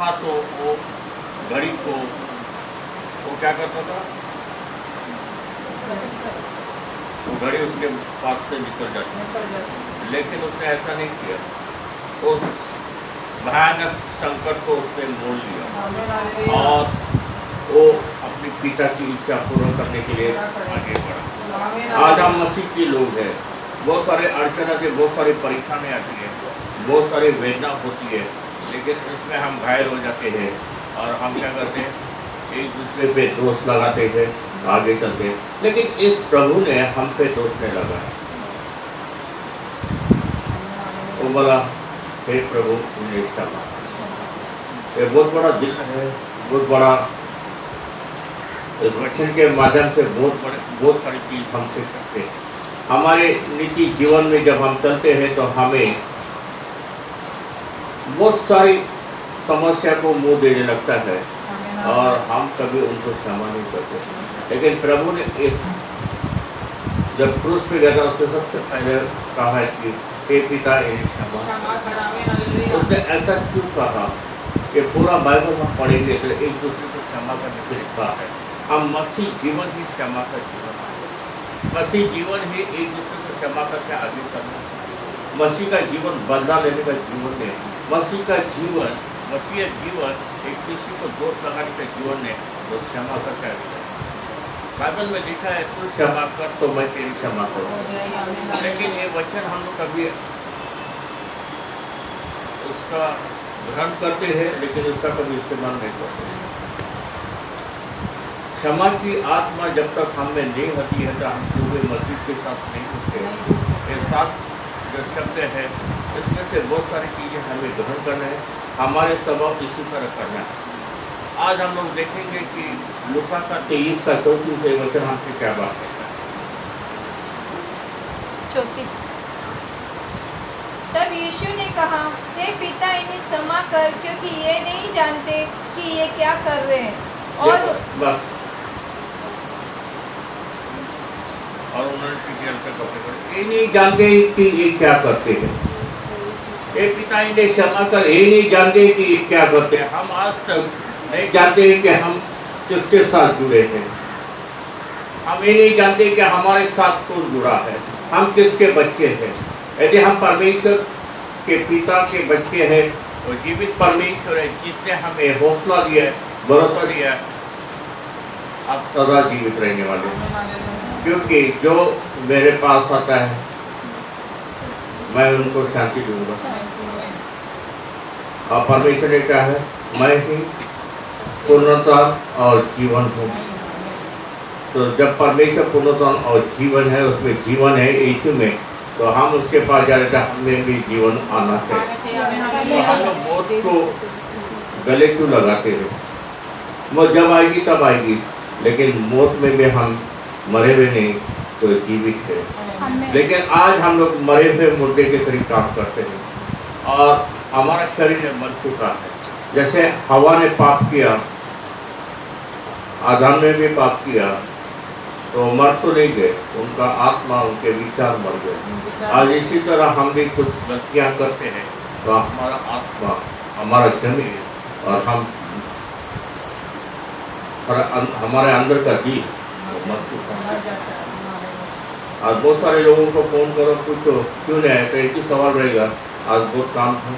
था तो वो घड़ी को वो क्या करता था, वो घड़ी उसके पास से निकल जाती, लेकिन उसने ऐसा नहीं किया। उस भयानक संकट को उसने मोल लिया और वो अपनी पिता की इच्छा पूर्ण करने के लिए आगे बढ़ा। आज हम मसीह के लोग हैं, बहुत सारे अड़चन आती है, बहुत सारी परेशानी आती है, बहुत सारी वेदना होती है, लेकिन इसमें हम घायल हो जाते हैं और हम क्या करते हैं, एक दूसरे पे दोष लगाते हैं, आगे चलते हैं। लेकिन इस प्रभु ने हम पे दोष नहीं लगाया। वो बोला, हे प्रभु उन्हें क्षमा। ये बहुत बड़ा दिल है, बहुत बड़ा, इस वचन के माध्यम से बहुत सारी चीज हम सीख सकते हैं। हमारे निजी जीवन में जब हम चलते हैं तो हमें बहुत सारी समस्या को मुंह देने लगता है और हम कभी उनको क्षमा नहीं करते। लेकिन प्रभु ने इस जब क्रूस पे गया था उसने सबसे पहले कहा है कि हे पिता इन्हें क्षमा। उसने ऐसा क्यों कहा कि पूरा बाइबल हम पढ़ेंगे तो एक दूसरे को क्षमा करने को लिखा है। हम मसीह जीवन ही क्षमा का जीवन है। मसीह जीवन ही एक दूसरे को क्षमा करके आगे करना। मसीह का जीवन बदला लेने का जीवन है। मसीह का जीवन, मसीह जीवन एक किसी को दोष लगाने का जीवन है, तो क्षमा करके आगे बढ़ना। बाइबल में लिखा है तू क्षमा कर तो मैं तेरी क्षमा करूँ। लेकिन ये वचन हम लोग कभी उसका ग्रहण करते हैं लेकिन उसका कभी इस्तेमाल नहीं करते। क्षमा की आत्मा जब तक हम में नहीं होती है तो हम पूरे मसीह के साथ नहीं होते। ये साथ जो शब्द है इसमें से बहुत सारी चीज़ें हमें ग्रहण करना है, हमारे स्वभाव इसी तरह करना है। आज हम लोग देखेंगे कि लूका का 23 का 34 वचन हमसे क्या बात करता है। 34। तब यीशु ने कहा, हे पिता इन्हें क्षमा कर, क्योंकि ये नहीं जानते कि ये क्या कर रहे हैं। और उन्होंने ये नहीं जानते कि ये क्या करते हैं। ये पिता इन्हें क्षमा कर, ये नहीं जानते कि ये क्या करते हैं। हम आज तक नहीं जानते हैं कि हम किसके साथ जुड़े हैं। हम ये नहीं जानते कि हमारे साथ कौन जुड़ा है, हम किसके बच्चे हैं। यदि हम परमेश्वर के पिता के बच्चे हैं और जीवित परमेश्वर है जिसने हमें हौसला दिया है, भरोसा दिया है, आप सदा जीवित रहने वाले हैं। क्योंकि जो मेरे पास आता है मैं उनको शांति दूंगा। और परमेश्वर ने कहा है मैं ही पूर्णता और जीवन हूँ। तो जब परमेश्वर पूर्णता और जीवन है, उसमें जीवन है यीशु में, तो हम उसके पास जा रहे थे, हमें भी जीवन आना है। तो हम लोग मौत को गले क्यों लगाते हैं? मौत जब आएगी तब आएगी, लेकिन मौत में भी हम मरे हुए नहीं तो जीवित है। लेकिन आज हम लोग मरे हुए मुर्दे के शरीर काम करते हैं और हमारा शरीर मर चुका है। जैसे हवा ने पाप किया, आदम ने भी पाप किया, तो मर तो नहीं गए, उनका आत्मा, उनके विचार मर गए। आज इसी तरह हम भी कुछ गलतियां करते हैं तो हमारा आत्मा, हमारा जमीन और हमारे अंदर का जीव मर चुका है। आज बहुत सारे लोगों को फोन करो, पूछो क्यों नहीं आए, तो एक ही सवाल रहेगा, आज बहुत काम था,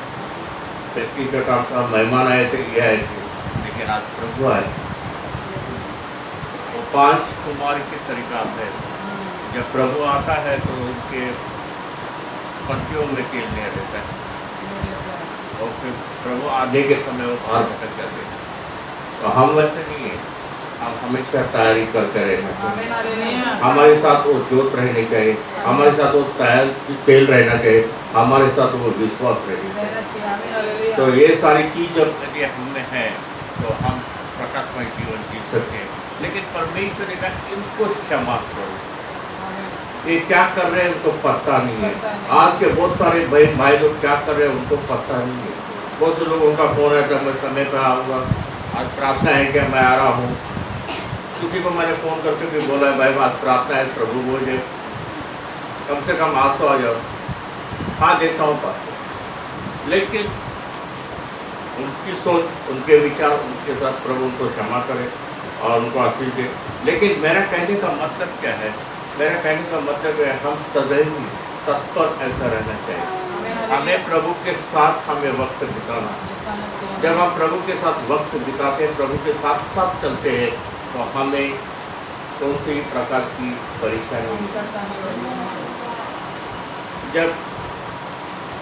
फैक्ट्री का काम था, मेहमान आए थे, ये आए थे, लेकिन आज प्रभु आए। वो 5 कुमार के तरीका है। जब प्रभु आता है तो उनके पतियों में तेल नहीं रहता है और फिर प्रभु आने के समय वो बाहर भटक जाते हैं। तो हम वैसे नहीं है, हम हमेशा तैयारी करते रहना चाहिए। हमारे साथ वो जोत रहनी चाहिए, हमारे साथ वो तेल रहना चाहिए, हमारे साथ वो विश्वास रहना चाहिए। तो ये सारी चीज़ जब यदि हमें है तो हम प्रकाशमय जीवन जी सकते हैं। लेकिन परमेश्वर ने कहा इनको क्षमा करो। ये क्या कर रहे हैं उनको पता नहीं है। आज के बहुत सारे बहन भाई लोग क्या कर रहे हैं उनको पता नहीं है। बहुत से लोग उनका फोन है तो मैं समय पर आऊँगा, आज प्रार्थना है कि मैं आ रहा हूँ। किसी को मैंने फ़ोन करके भी बोला है भाई आज प्रार्थना है, प्रभु बोले कम से कम आज तो आ जाओ। हाँ देखता हूँ पर, लेकिन उनकी सोच, उनके विचार, उनके साथ प्रभु उनको क्षमा करे और उनको आशीष दे। लेकिन मेरा कहने का मतलब क्या है? मेरा कहने का मतलब है हम सदैव तत्पर ऐसा रहना चाहिए। हमें प्रभु के साथ हमें वक्त बिताना। जब हम प्रभु के साथ वक्त बिताते हैं, प्रभु के साथ साथ चलते हैं, तो हमें कौन सी प्रकार की परेशानी नहीं। जब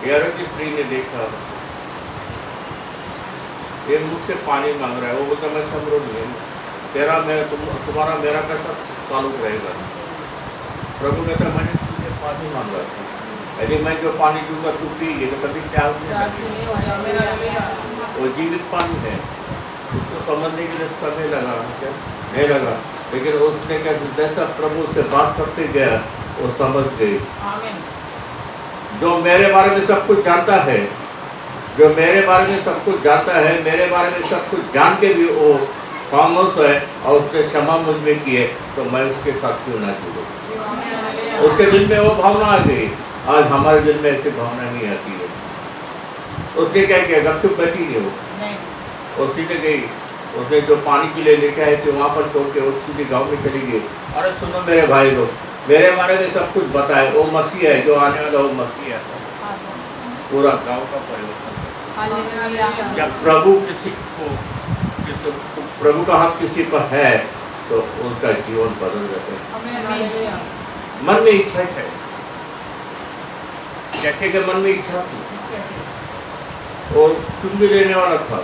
यारों की स्त्री ने देखा ये मुझसे पानी मांग रहा है, वो बोलता मैं समरूप नहीं हूँ, तेरा मेरा तुम्हारा मेरा कैसा ताल्लुक रहेगा? प्रभु कहता मैंने तुझे पानी मांगा था, यदि मैं जो पानी दूंगा तू पीगे तो कभी प्यास नहीं लगेगा। वो जीवित पानी है, उसको समझने के लिए समय लगा क्या? नहीं लगा, लेकिन उसने कैसे जैसा प्रभु से बात करते गया वो समझ गई। जो मेरे बारे में सब कुछ जानता है, जो मेरे बारे में सब कुछ जानता है, मेरे बारे में सब कुछ जान के भी वो खामोश है और उसने क्षमा मुझ में की है, तो मैं उसके साथ क्यों ना जुड़ूं? उसके दिल में वो भावना आ गई। आज हमारे दिल में ऐसी भावना नहीं आती है। उसने क्या किया? गपचुप बैठी नहीं वो सीधे गई, उसने जो पानी के लिए लेके आए थे वहाँ पर छोड़ के वो सीधे गाँव में चली गई। अरे सुनो मेरे भाई लोग, मेरे बारे में सब कुछ बताए, वो मसीह है जो आने वाला, वो मसीह है। पूरा गांव का परिवर्तन। जब प्रभु प्रभु का हाथ किसी पर है तो उसका जीवन बदल जाता है। मन में इच्छा है, जैसे के मन में इच्छा थी और चुंबी लेने वाला था,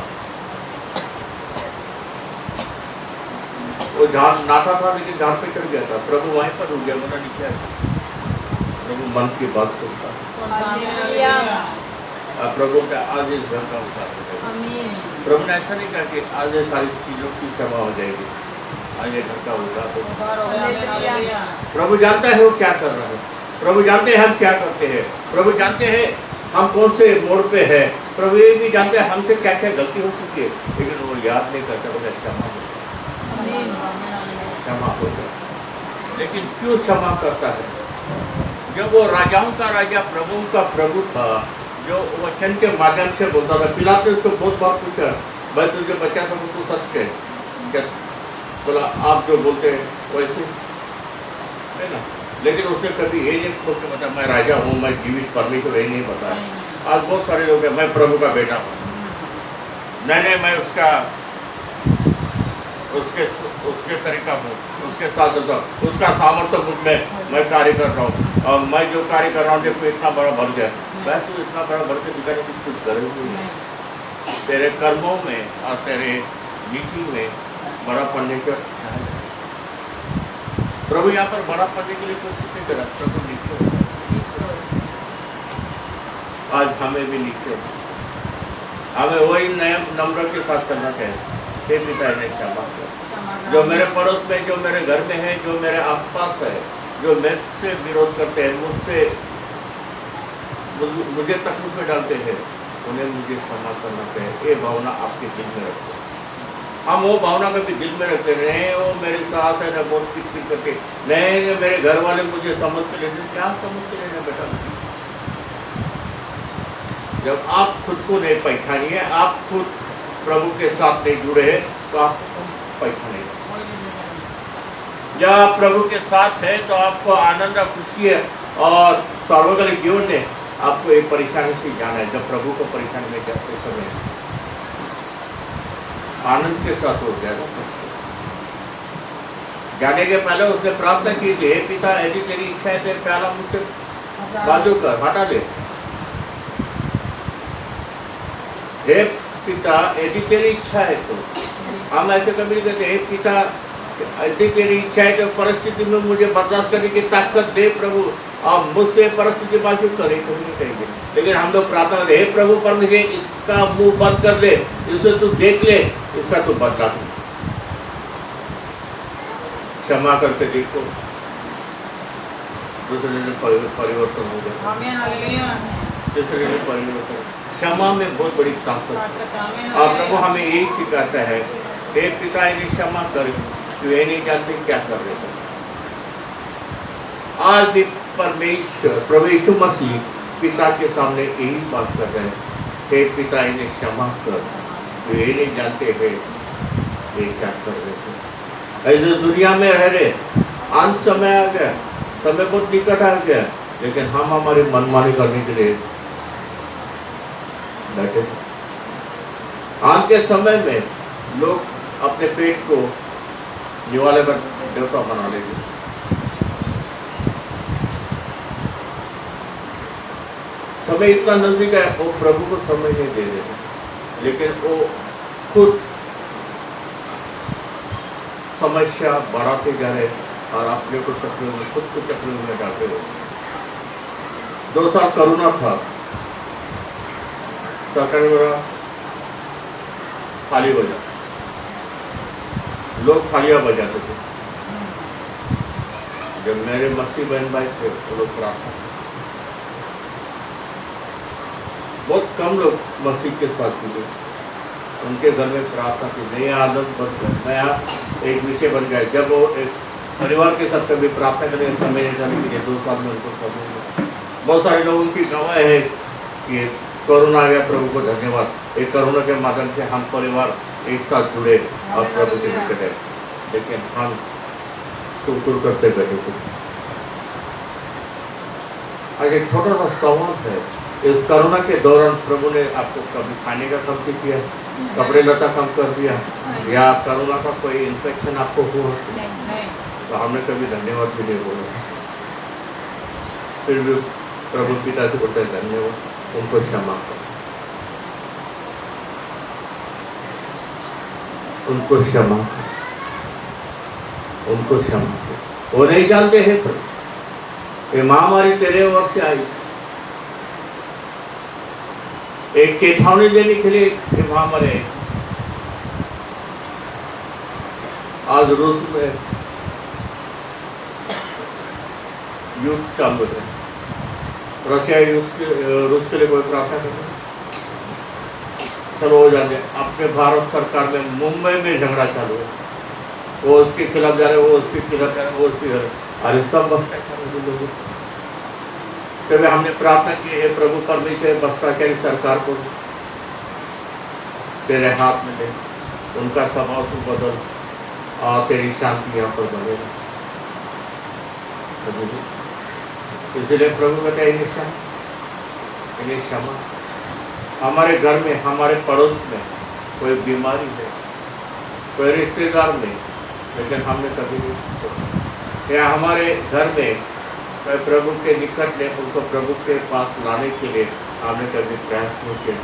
वो झाड़ नाटा था लेकिन झाड़ पे चढ़ गया था। प्रभु वहीं पर रुक गया, मना नहीं किया। प्रभु मन की बात सुनता है। प्रभु का आज इस घर का उद्धार। प्रभु ने ऐसा नहीं कहा कि आज ये सारी चीजों की क्षमा हो जाएगी, आज ये घर का उद्धार होगा। प्रभु जानता है वो क्या कर रहा है, प्रभु जानते हैं हम क्या करते हैं, प्रभु जानते हैं हम कौन से मोड़ पे है, प्रभु ये भी जानते हैं हमसे क्या क्या गलती हो चुकी है, लेकिन वो याद नहीं करता। बोले क्षमा हो जाए, क्षमा हो जाए। लेकिन क्यों क्षमा करता है? जब वो राजाओं का राजा प्रभु का प्रभु था, जो वचन के माध्यम से बोलता था, पिलातुस उसको बहुत बार पूछा, मैं तुझे बच्चा सब तू सच कह, बोला आप जो बोलते हैं वैसे है ना। लेकिन उसने कभी ये नहीं बोल के बताया मैं राजा हूँ, मैं जीवित परमेश्वर, ये नहीं बताया। आज बहुत सारे लोग हैं मैं प्रभु का बेटा हूँ, नहीं मैं उसके सरीका हूँ, उसके साथ होता, उसका सामर्थ्य मुझ में, मैं कार्य कर रहा हूँ और मैं जो कार्य कर रहा हूँ देखो इतना बड़ा बढ़ गया। मैं तो इतना बड़ा बढ़ के दिखाने की कुछ जरूरत नहीं। तेरे कर्मों में और तेरे नीति में बड़ा पढ़ने का प्रभु यहाँ पर बड़ा पढ़ने के लिए कोशिश नहीं करा। प्रभु नीचे आज हमें भी नीचे, हमें वही नए नम्र के साथ करना चाहिए। हे पिता इन्हें क्षमा कर, जो मेरे पड़ोस में, जो मेरे घर में है, जो मेरे आसपास है, जो मुझसे विरोध करते हैं, मुझे तकलीफ में डालते हैं, उन्हें मुझे क्षमा करना चाहिए। ये भावना आपके दिल में रखो। हम वो भावना कभी दिल में रखते नहीं, वो मेरे साथ है ना बहुत किट करके, नहीं मेरे घर वाले मुझे समझ के लेते, क्या समझ के लेना बेटा? जब आप खुद को नहीं पहचानिए, आप खुद प्रभु के साथ नहीं जुड़े हैं, तो आपको पहचानेगा। जब आप प्रभु के साथ है तो आपको आनंद और खुशी है और सार्वजनिक जीवन में आपको एक परेशानी से जाना है। जब प्रभु को परेशानी में जाते समय आनंद के साथ हो जाएगा। जाने के पहले उसने प्रार्थना की थी, हे पिता यदि तेरी इच्छा है तो प्याला मुझसे बाजू कर हटा दे। हे पिता यदि तेरी इच्छा है तो, हम ऐसे कभी कहते हे पिता यदि तेरी इच्छा है तो परिस्थिति में मुझे बर्दाश्त करने की ताकत दे प्रभु, आप मुझसे परिस्थिति बाजू करे तो नहीं कहेंगे। लेकिन हम लोग प्रार्थना करते हे प्रभु परमेश्वर इसका मुंह बंद कर दे, इसे तू देख ले, इसका तू बदला दे। क्षमा करके देखो, दूसरे दिन परिवर्तन हो गया। तीसरे दिन परिवर्तन। क्षमा में बहुत बड़ी ताकत है और प्रभु हमें यही सिखाता है, हे पिता इन्हें क्षमा कर, तू ये नहीं जानते क्या कर रहे थे। आज भी परमेश्वर प्रभु यीशु मसीह पिता के सामने यही बात कर रहे हैं, हे पिता इन्हें क्षमा कर, वे ये नहीं जानते हैं ये क्या कर रहे थे। ऐसे दुनिया में रह रहे, अंत समय आ गया, समय बहुत निकट आ गया, लेकिन हम हमारी मनमानी करने के लिए बैठे। आज के समय में लोग अपने पेट को निवाले पर देवता बना लेंगे। समय इतना नजदीक है, वो प्रभु को समय नहीं दे रहे, लेकिन वो खुद समस्या बढ़ाते जा रहे और अपने को चक्र में, खुद को चक्र में डालते हो। 2 साल कोरोना था, सरकार मेरा थाली बजा, लोग थालियां बजाते थे। जब मेरे मसीह बहन भाई थे वो लोग प्रार्थना, बहुत कम लोग मसीह के साथ जुड़े, उनके घर में प्रार्थना की नई आदत बन गई, नया एक विषय बन गया। जब वो एक परिवार के साथ कभी प्रार्थना करने समय जाने के लिए 2 साल में उनको समय मिला। बहुत सारे लोगों की गवाह है कि कोरोना आ गया, प्रभु को धन्यवाद, एक कोरोना के माध्यम से हम परिवार एक साथ जुड़े और प्रभु के निकट है, लेकिन हम टुर करते बैठे थे। आज एक छोटा सा सवाल है, इस कोरोना के दौरान प्रभु ने आपको कभी खाने का कम किया, कपड़े लता कम कर दिया, या कोरोना का कोई इन्फेक्शन आपको हुआ तो हमने कभी धन्यवाद भी नहीं बोला। फिर भी प्रभु पिता से बोलते हैं धन्यवाद, उनको क्षमा करो, उनको क्षमा, उनको क्षमा। वो नहीं जानते हैं ये महामारी तेरे ओर से आई, एक चेतावनी देने के लिए ये महामारी आई। आज रूस में युद्ध चालू है, रशिया रूस के लिए कोई प्रार्थना कर, चलो हो जाने। अपने भारत सरकार में मुंबई में झगड़ा चालू है, वो उसके खिलाफ जा रहे, वो उसके खिलाफ जा रहे, वो उसके खिलाफ, अरे सब भ्रष्टाचारी लोग। कभी हमने प्रार्थना की है प्रभु परमेश्वर भ्रष्टाचारी सरकार को तेरे हाथ में दे, उनका स्वभाव को बदल और तेरी शांति यहाँ पर बनेगा। इसलिए प्रभु कहते हैं इन्हें क्षमा। हमारे घर में, हमारे पड़ोस में कोई बीमारी है, कोई रिश्तेदार में, लेकिन हमने कभी नहीं सोचा, या हमारे घर में कोई प्रभु के निकट में, उनको प्रभु के पास लाने के लिए हमने कभी प्रयास नहीं किया।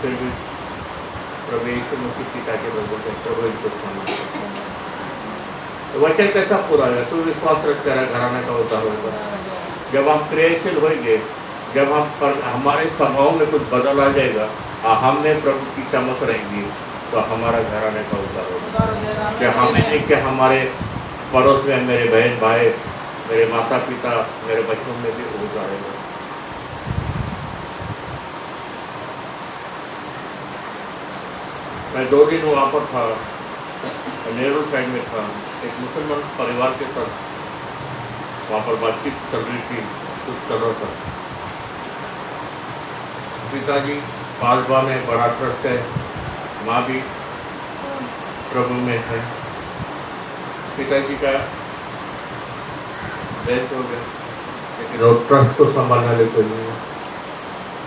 फिर भी प्रभु यीशु मसीह पिता के लोगों के प्रभु इनको क्षमा। वचन कैसा पूरा है? तू विश्वास रख, तेरा घराने का उद्धार होगा। जब हम क्रियाशील होंगे, जब हम हमारे स्वभाव में कुछ बदल आ जाएगा और हम में प्रभु की चमक रहेगी, तो हमारा घराने का उद्धार होगा। क्या हमें नहीं, क्या हमारे पड़ोस में मेरे बहन भाई, मेरे माता पिता, मेरे बच्चों में भी उद्धार होगा। मैं 2 दिन वहाँ पर था, नेहरू साइड में था, एक मुसलमान परिवार के साथ वहाँ पर बातचीत चल रही थी, कुछ चल रहा था। पिताजी पासवान है, बड़ा ट्रस्ट है, माँ भी प्रभु में है। पिताजी का डेथ हो गया, लेकिन वो ट्रस्ट को संभालने वाले कोई नहीं है।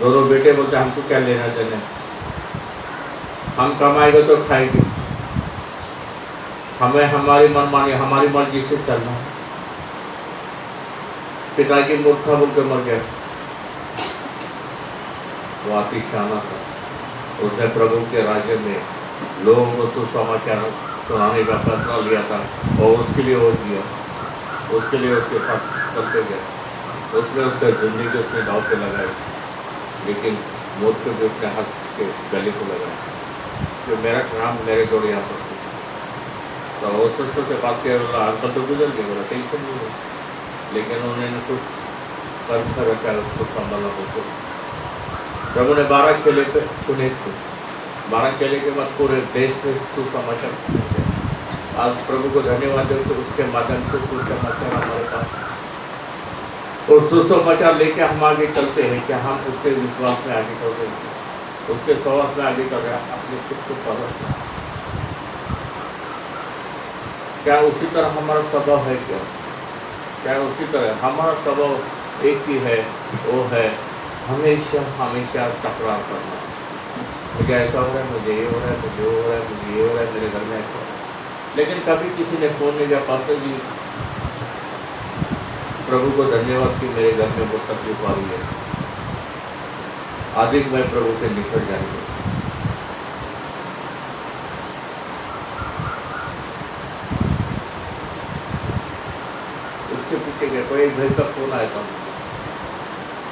दोनों बेटे बोलते हमको क्या लेना देना, हम कमाएंगे तो खाएंगे, हमें हमारी मनमानी, हमारी मर्जी से चलना। पिताजी मूर्खा बोल के मर गया। वो अतिशाना था, उसने प्रभु के राज्य में लोगों को सुसमाचार सुनाने का फैसला लिया था, और उसके लिए वो दिया, उसके लिए उसके साथ चलते गए। उसने उसका जिंदगी उसने दाव पे लगाई, लेकिन मौत को भी उसने हंस के गले को लगाया। तो मेरा नाम मेरे जोड़े यहाँ पर, तो वो सिस्टर से बात किया, बोला अंकल तो गुजर गए, बोला टेंशन नहीं है, लेकिन उन्होंने कुछ कर्म कर रखा है, उसको संभालना होता। प्रभु ने 12 चेले पे चुने थे, 12 चेले के बाद पूरे देश में सुसमाचार। आज प्रभु को धन्यवाद दे, तो उसके माध्यम से सुसमाचार हमारे पास। और सुसमाचार लेके हम आगे चलते हैं, क्या हम उसके विश्वास में आगे चल रहे हैं, उसके सवाल में आगे चल रहे हैं? अपने खुद को परखना। क्या उसी तरह हमारा स्वभाव है? क्या उसी तरह हमारा स्वभाव एक ही है? वो है हमेशा हमेशा तकरार करना। मुझे ऐसा हो रहा है, मुझे ये हो रहा है, मुझे वो हो रहा है, मुझे ये हो रहा है, मेरे घर में ऐसा हो रहा है। लेकिन कभी किसी ने फोन नहीं किया, पास्टर जी प्रभु को धन्यवाद कि मेरे घर में बहुत तकलीफ आ रही है, अधिक मैं प्रभु के निकट जाएंगे। उसके पीछे गया कोई एक भाई का फोन आया था,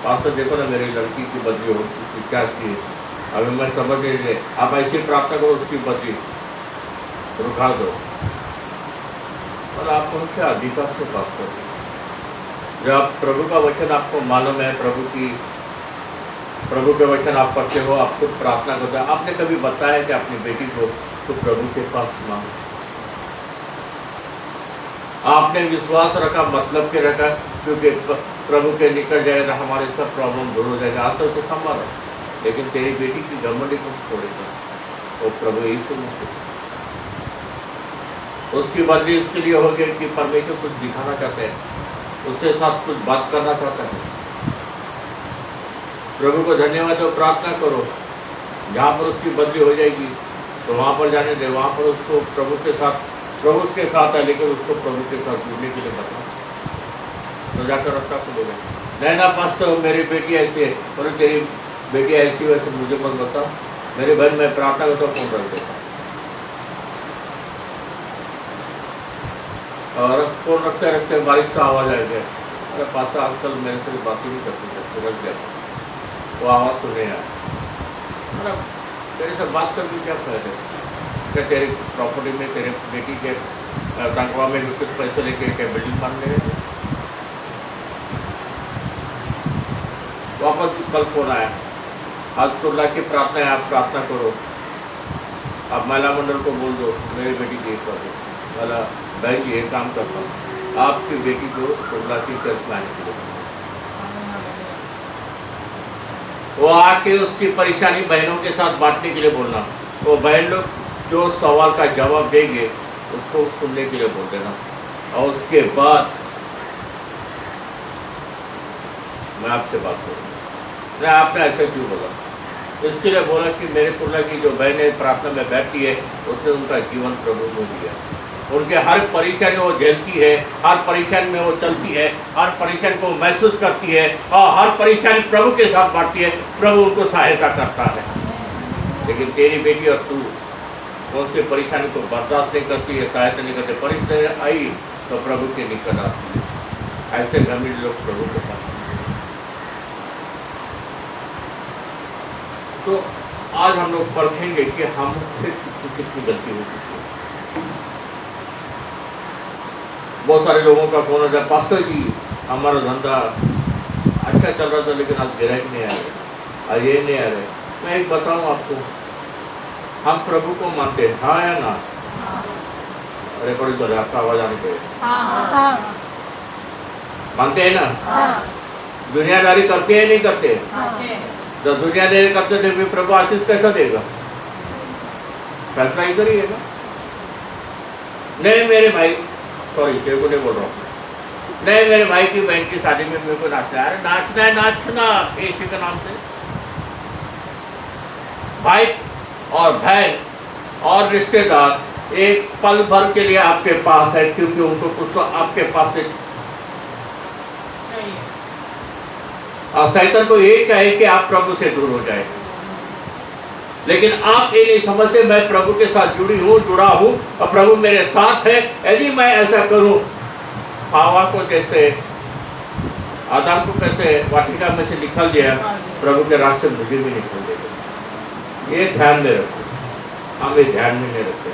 पास्टर देखो ना मेरी लड़की की बदली हो चुकी, क्या की? अभी मैं समझ लीजिए, आप ऐसी प्रार्थना करो उसकी बदली रुका दो, और आप उनसे अधिकार से बात करो। जब प्रभु का वचन आपको मालूम है, प्रभु के वचन आप पढ़ते हो, आप खुद प्रार्थना करते हो, आपने कभी बताया कि अपनी बेटी को तो प्रभु के पास मांगो? आपने विश्वास रखा, मतलब के रखा, क्योंकि प्रभु के निकट जाएगा हमारे सब प्रॉब्लम दूर हो जाएगा। आज तो संभालो, लेकिन तेरी बेटी की घमंडी को छोड़ेगा वो प्रभु यीशु मसीह। उसकी बदली इसके लिए हो गई कि परमेश्वर कुछ दिखाना चाहते हैं, उससे साथ कुछ बात करना चाहता है। प्रभु को धन्यवाद दो, प्रार्थना करो, जहाँ पर उसकी बदली हो जाएगी तो वहाँ पर जाने दे, वहाँ पर उसको प्रभु उसके साथ है, लेकिन उसको प्रभु के साथ जुड़ने के लिए बताओ, तो जाकर रास्ता खुलेगा। नहीं ना पास्टर मेरी बेटी ऐसी है, और तेरी बेटी ऐसी वैसे मुझे मत बताओ, मेरे बहन मैं प्रार्थना करता हूँ, फोन रख देता और फोन रखते रखते बारिश सा आवाज़ आ गया, अरे पास्टर आजकल मेरे से बात ही नहीं करते, रख गया। वो आवाज़ सुने यार, मतलब तेरे से बात करके क्या फायदा? क्या तेरी प्रॉपर्टी में तेरे बेटी के तनख्वाह में भी कुछ पैसे लेके क्या बिल्डिंग बन रहे थे? वापस कल फोन आया, आज तो अल्लाह की प्रार्थना है, आप प्रार्थना करो, आप महिला मंडल को बोल दो मेरी बेटी की कर दो। वाला बहन जी ये काम करता हूँ, आपकी बेटी को अल्लाह की चर्च में आने के लिए वो आके उसकी परेशानी बहनों के साथ बांटने के लिए बोलना। वो बहन लोग जो सवाल का जवाब देंगे उसको सुनने के लिए बोल देना, और उसके बाद मैं आपसे बात करूँगा। नहीं आपने ऐसे क्यों बोला? इसके लिए बोला कि मेरे पुल्ला की जो बहनें प्रार्थना में बैठती है उसने उनका जीवन प्रभु को दिया, उनके हर परेशानी वो झेलती है, हर परेशानी में वो चलती है, हर परेशानी को महसूस करती है, और हर परेशानी प्रभु के साथ बांटती है, प्रभु उनको सहायता करता है। लेकिन तेरी बेटी और तू कौन सी परेशानी को बर्दाश्त नहीं करती है, सहायता नहीं करती, परेशानी आई तो प्रभु के निकट आती है। ऐसे गंभीर लोग प्रभु के पास। तो आज हम लोग परखेंगे कि हमसे कितनी गलती हो चुकी है। बहुत सारे लोगों का फोन आता है, पास्टर जी हमारा धंधा अच्छा चल रहा था लेकिन आज ग्राहक नहीं आ रहे, आज ये नहीं आ रहे। मैं एक बताऊं आपको, हम प्रभु को मानते हैं, हाँ या ना? अरे बड़ी तो आपका आवाज आने के मानते हैं ना? दुनियादारी करते हैं नहीं करते? जब दुनियादारी करते थे फिर प्रभु आशीष कैसा देगा? फैसला इधर ही है ना। नहीं मेरे भाई, सॉरी तेरे को नहीं बोल रहा हूँ, नहीं मेरे भाई की बहन की शादी में मेरे को नाचना है। अरे नाचना है, नाचना यीशु के नाम से। भाई और बहन और रिश्तेदार एक पल भर के लिए आपके पास है, क्योंकि उनको कुछ तो आपके पास से चाहिए, और शैतान को यही चाहिए कि आप प्रभु से दूर हो जाए। लेकिन आप ये नहीं समझते मैं प्रभु के साथ जुड़ा हूँ और प्रभु मेरे साथ है। यदि मैं ऐसा करूँ, हवा को जैसे आदम को कैसे वाटिका में से निकल दिया, प्रभु के रास्ते मुझे भी निकल देगा। ये ध्यान में रखो, हम ये ध्यान में नहीं रखते।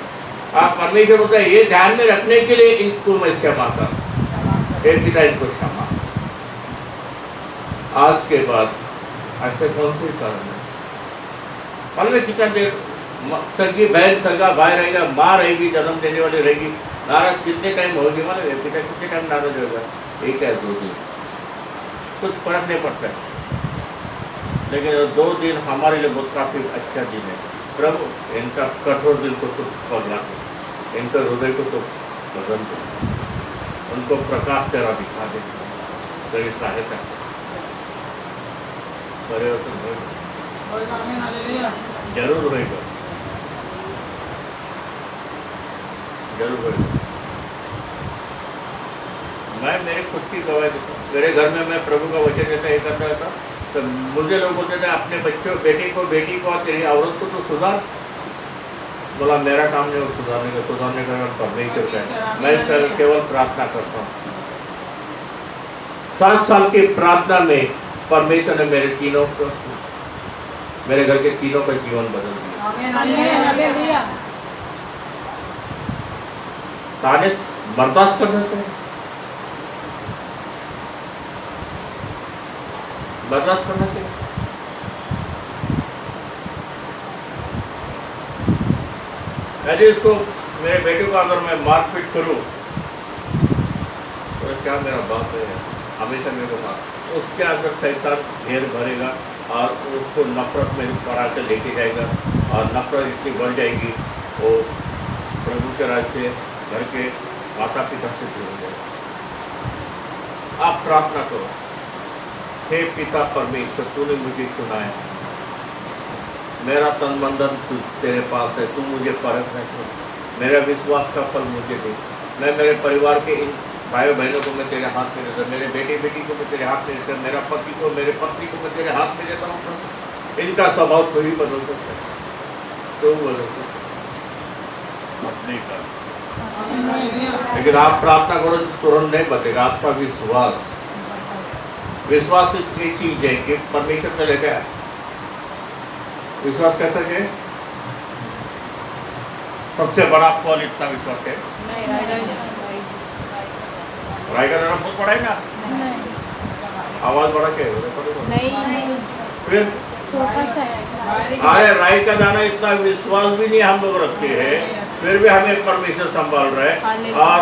आप परमेश्वर होता है ये ध्यान में रखने के लिए इनको मैं क्षमा कर, एक पिता इनको क्षमा। आज के बाद ऐसे कौन से कारण है? पहले कितना देर सगी बहन सगा भाई रहेगा, माँ रहेगी, जन्म देने वाली रहेगी, नाराज कितने टाइम होगी? मालूम है पिता कितने टाइम नाराज होगा? एक है 2 दिन। कुछ फर्क नहीं पड़ता है, लेकिन 2 दिन हमारे लिए बहुत काफ़ी अच्छा दिन है। प्रभु इनका कठोर दिल को तो पगला दे, इनका हृदय को तो बदल दे, उनको प्रकाश तेरा दिखा दे, तेरी सहायता परिवर्तन होगा, जरूर होगा, जरूर होगा। मैं मेरे खुद की गवाही देता हूँ, मेरे घर में मैं प्रभु का वचन देता ये करता था, तो मुझे लोग बोलते थे अपने बच्चों बेटी को तेरी औरत को तो सुधार। बोला मेरा काम नहीं, सुधारने का काम परमेश्वर का है। मैं सर केवल प्रार्थना करता हूँ। 7 साल की प्रार्थना में परमेश्वर ने मेरे घर के तीनों का जीवन बदल दिया। ताने बर्दाश्त करना चाहिए, बर्दाश्त करना चाहिए। यदि इसको मेरे बेटे को अगर मैं मारपीट करूं तो क्या मेरा बाप है हमेशा मेरे को मार, उसके अंदर शैतान घेर भरेगा और उसको नफरत में पर आकर लेके जाएगा और नफरत इतनी बढ़ जाएगी वो प्रभु के राज्य से घर के माता पिता से दूर हो जाएगा। आप प्रार्थना करो, हे पिता परमेश्वर तूने मुझे चुना है, मेरा तन बंधन तेरे पास है, तू मुझे परख है, मेरा विश्वास का फल मुझे दे। मैं मेरे परिवार के इन भाई बहनों को मैं तेरे हाथ में देता हूँ, मेरे बेटी को मैं तेरे हाथ में देता हूँ, मेरा पति को मेरे पत्नी को मैं तेरे हाथ में देता हूँ। इनका स्वभाव तो ही बदल सकता है, तो बदल सकता है अपने का, लेकिन आप प्रार्थना करो तो तुरंत नहीं बतेगा। आपका विश्वास एक चीज है कि परमेश्वर ने लेकर आया। विश्वास कैसा है? सबसे बड़ा फल इतना विश्वास है। राय का दाना बहुत बड़ा है ना, आवाज बड़ा क्या है? नहीं, फिर छोटा सा है। अरे राय का दाना इतना विश्वास भी नहीं हम लोग रखते हैं, फिर भी हमें परमेश्वर संभाल रहे हैं। और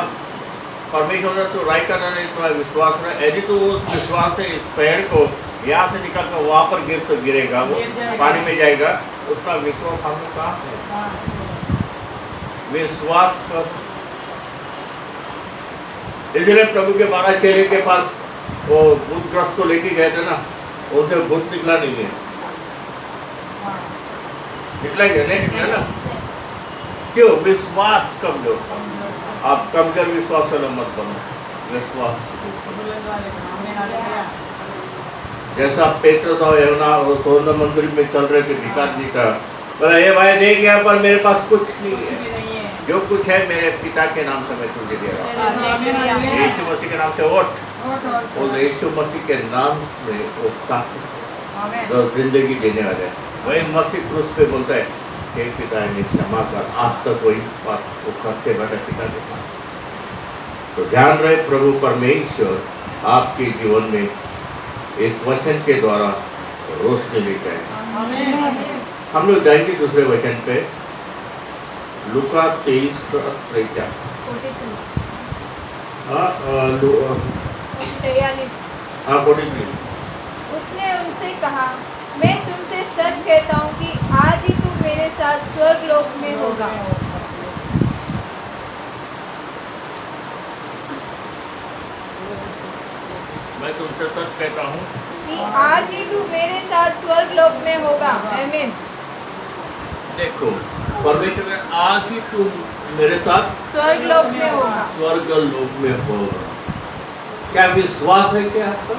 परमेश्वर ने तो राय का दाना इतना विश्वास रहा, यदि तो वो विश्वास से इस पेड़ को यहाँ से निकल कर वहाँ पर गिरेगा, वो पानी में जाएगा, उसका विश्वास हम लोग कहाँ है? विश्वास कर। इसलिए प्रभु के 12 चेले के पास वो भूतग्रस्त को लेके गए थे ना, उनसे भूत निकला नहीं है, निकला ना? क्यों? विश्वास कमजोर था। आप कमजोर विश्वास वाला मत बनो, विश्वास। जैसा पेत्रस और यूहन्ना स्वर्ण मंदिर में चल रहे थे भिखारी का, बोला ये भाई देख यहाँ पर मेरे पास कुछ नहीं है, जो कुछ है मेरे पिता के नाम से मैं तुझे दे रहा हूँ। यीशु मसीह के नाम से उठ, और यीशु मसीह के नाम में वो ताकत जो जिंदगी देने वाले है, वही मसीह क्रूस पे बोलता है हे पिता ने क्षमा कर, आज तक वही बात वो करते बैठे पिता के साथ। तो ध्यान रहे प्रभु परमेश्वर आपके जीवन में इस वचन के द्वारा रोशनी लेकर आए। हम लोग जाएंगे दूसरे वचन पे, लूका 23:43। उसने उनसे कहा, मैं तुमसे सच कहता हूँ कि आज ही तू मेरे साथ स्वर्ग लोक में होगा। मैं तुमसे सच कहता हूँ कि आज ही तू मेरे साथ स्वर्ग लोक में होगा। आमीन। देखो परमेश्वर ने आज ही तू मेरे साथ स्वर्ग लोक में होगा, स्वर्ग लोक में होगा। क्या विश्वास है क्या आपका?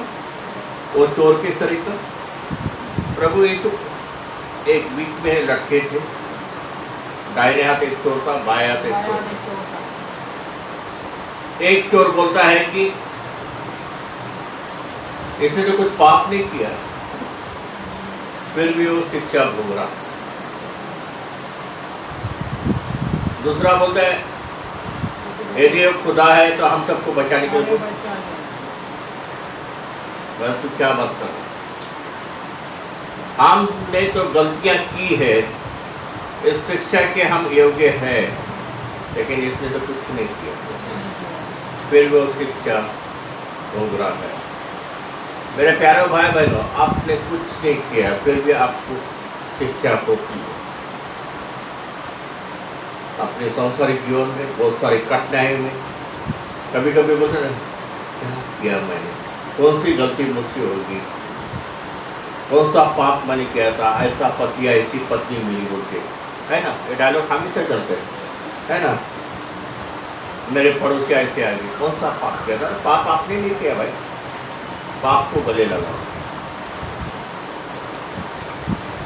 वो चोर के शरीर का प्रभु यीशु एक बीच में लटके थे, दाहिने हाथ एक चोर था, बाएं हाथ एक चोर था। एक चोर बोलता है कि इसने तो कुछ पाप नहीं किया, फिर भी वो शिक्षा भोग रहा। दूसरा बोलता है यदि वो खुदा है तो हम सबको बचाने के लिए, तू क्या बात कर रहा? हमने तो गलतियां की है, इस शिक्षा के हम योग्य हैं, लेकिन इसने तो कुछ नहीं किया, फिर वो शिक्षा भोग रहा है। मेरे प्यारे भाई बहनों, आपने कुछ नहीं किया फिर भी आपको शिक्षा को की। अपने सांसारिक जीवन में बहुत सारी कठिनाई में कभी कभी बोलते ना, क्या किया मैंने, कौन सी गलती मुझसे होगी, कौन सा पाप मैंने किया था, ऐसा पति या ऐसी पत्नी मिली बोलते, है ना। ये डायलॉग हम ही से चलते है ना। मेरे पड़ोसी ऐसे आ गए, कौन सा पाप किया था। पाप आपने नहीं किया भाई, पाप को गले लगा।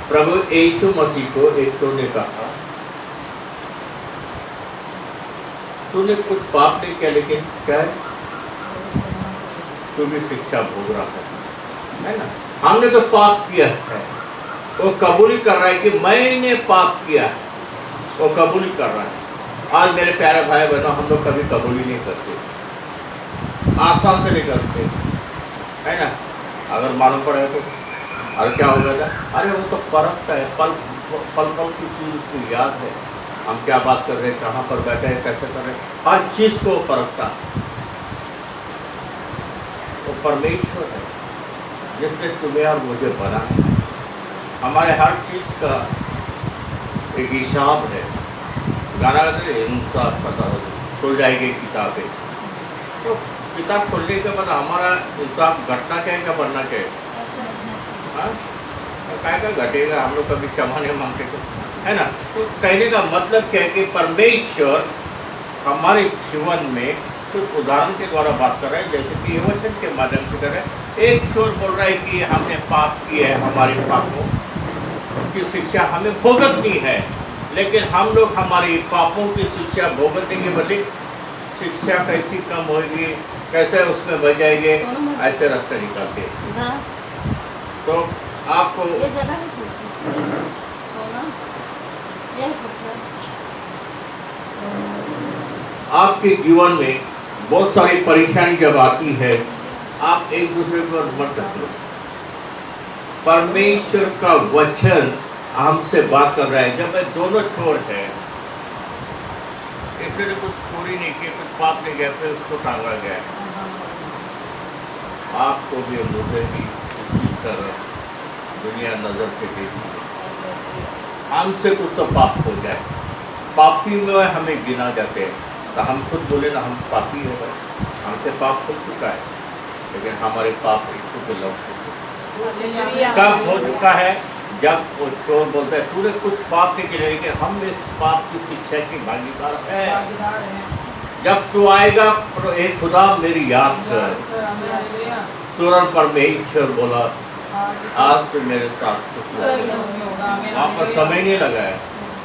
प्रभु यीशु मसीह को एक तो ने कहा, तूने कुछ पाप नहीं किया, लेकिन क्या है, तू भी शिक्षा भोग रहा है ना। हमने तो पाप किया है, वो कबूल कर रहा है कि मैंने पाप किया है, वो कबूल कर रहा है। आज मेरे प्यारे भाई बहनों, हम लोग कभी कबूल ही नहीं करते, आसान से नहीं करते, है ना। अगर मालूम पड़े तो अरे क्या हो गया था, अरे वो तो परखता है, पल पल की चीज उसको याद है, हम क्या बात कर रहे हैं, कहाँ पर बैठे हैं, कैसे कर रहे हैं, हर चीज को परखता। वो परमेश्वर है जिसने तुम्हें और मुझे बनाया। हमारे हर चीज का एक हिसाब है। गाना गाते हैं, इंसाफ पता हो खुल जाएगी किताबें। तो किताब खोलने के बाद हमारा हिसाब घटना क्या है, क्या बनना क्या है, क्या क्या घटेगा, हम लोग कभी क्षमा नहीं मांगते तो, है ना। तो कहने का मतलब क्या है कि परमेश्वर हमारे जीवन में कुछ उदाहरण के द्वारा बात कर रहे हैं, जैसे कि ये वचन के माध्यम से कर रहे हैं। एक छोर बोल रहा है कि हमने पाप किए है, हमारे पापों की शिक्षा हमें भुगतनी है, लेकिन हम लोग हमारी पापों की शिक्षा भुगतने के बदले शिक्षा कैसी कम होगी, कैसे उसमें बच जाएंगे, ऐसे रास्ते निकालते हैं। तो आपको ये जगह है सोना, ये आपके जीवन में बहुत सारी परेशानी जब आती है, आप एक दूसरे पर मत रखो। परमेश्वर का वचन हमसे बात कर रहा है। जब मैं दोनों छोर है, इसने कुछ पूरी नहीं की, कुछ पाप नहीं गया, फिर उसको टांगा गया। आपको भी मुझे भी इसी तरह दुनिया नजर से देखती है। हमसे कुछ तो पाप हो जाए, पापी में हमें गिना जाते हैं, तो हम खुद बोले ना हम पापी हो गए, हमसे पाप हो चुका है, लेकिन हमारे पाप यीशु के लौट चुके। कब हो चुका है, जब वो चोर बोलता है तूने कुछ पाप नहीं किया, लेकिन हम इस पाप की शिक्षा के भागीदार हैं। जब तू आएगा तो एक खुदा मेरी याद कर। तुरंत परमेश्वर बोला आज तो मेरे साथ वहाँ पर समय नहीं लगा है।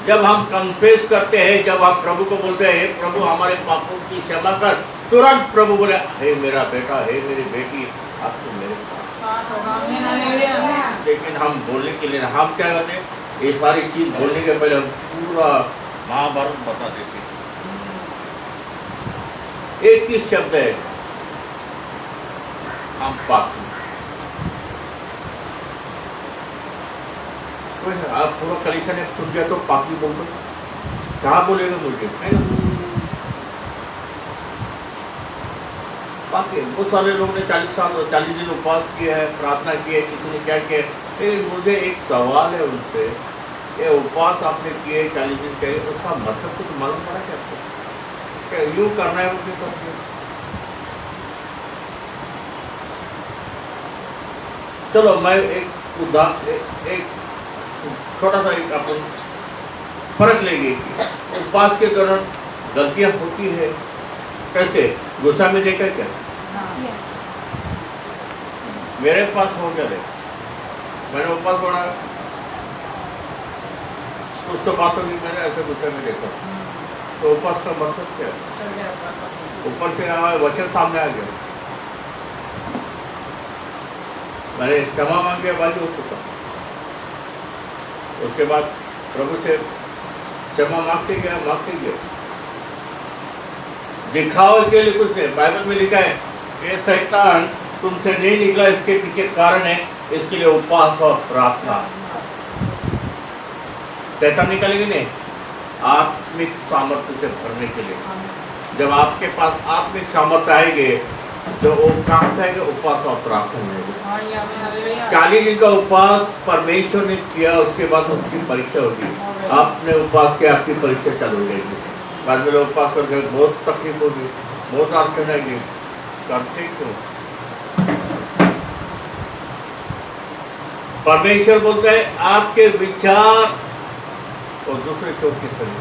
जब हम कन्फेस करते हैं, जब हम प्रभु को बोलते हैं हे प्रभु हमारे पापों की क्षमा कर, तुरंत प्रभु बोले हे मेरा बेटा, हे मेरी बेटी, आज तो मेरे साथ होगा। लेकिन हम बोलने के लिए हम क्या करते हैं, ये सारी चीज बोलने के पहले हम पूरा महाभारत बता देते हैं। एक ही शब्द है, हम पापी। आप पूरा कलीसिया ने सुन गया तो पापी बोल दो, क्या बोलेगा मुझे, है ना। पापी बहुत सारे लोगों ने 40 दिन उपवास किया है, प्रार्थना की है, किसी ने क्या किया है। मुझे एक सवाल है उनसे, ये उपवास आपने किए 40 दिन के, उसका मतलब कुछ मालूम पड़ा क्या आपको, क्या यूँ करना है उनके साथ। चलो मैं एक छोटा सा एक अपन फर्क लेंगे। उपवास के दौरान गलतियां होती है, कैसे, गुस्सा में देखा क्या, मेरे पास हो गया, मैंने उपवास बढ़ा, कुछ तो बात होगी, मैंने ऐसे गुस्से में देखा, तो उपवास का मतलब क्या है, ऊपर से आया वचन सामने आ गया, मैंने क्षमा मांग के बाजू हो चुका, उसके बाद प्रभु से क्षमा मांगते गया। दिखावे के लिए कुछ नहीं, बाइबल में लिखा है ये शैतान तुमसे नहीं निकला, इसके पीछे कारण है, इसके लिए उपवास और प्रार्थना। शैतान निकलेगी नहीं, आत्मिक सामर्थ्य से भरने के लिए। जब आपके पास आत्मिक सामर्थ्य आएंगे जो वो कहाँ से आएगा? उपवास और प्रार्थना में। हाँ ये हमें हालेलुया 40 दिन का उपवास परमेश्वर ने किया, उसके बाद उसकी परीक्षा होगी। आपने उपवास किया, आपकी परीक्षा चालू हो जाएगी। बाद में लोग उपवास करके बहुत तकलीफ होगी, बहुत अड़चन आएगी। करते क्यों? परमेश्वर बोलते हैं आपके विचार और दूसरे चोट के सही।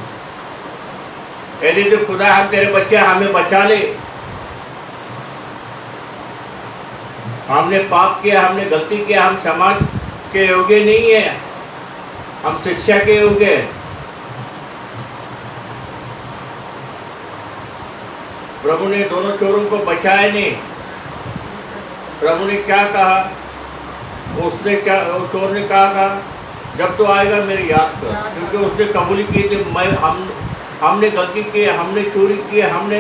यदि जो खुदा हम तेरे बच्चे हमें बचा ले, हमने पाप किया, हमने गलती किया, हम समाज के योग्य नहीं है, हम शिक्षा के योग्य है। प्रभु ने दोनों चोरों को बचाया नहीं। प्रभु ने क्या कहा? उसने क्या, चोर ने कहा जब तो आएगा मेरी याद कर, क्योंकि उसने कबूली की थी हमने गलती की, हमने चोरी की, हमने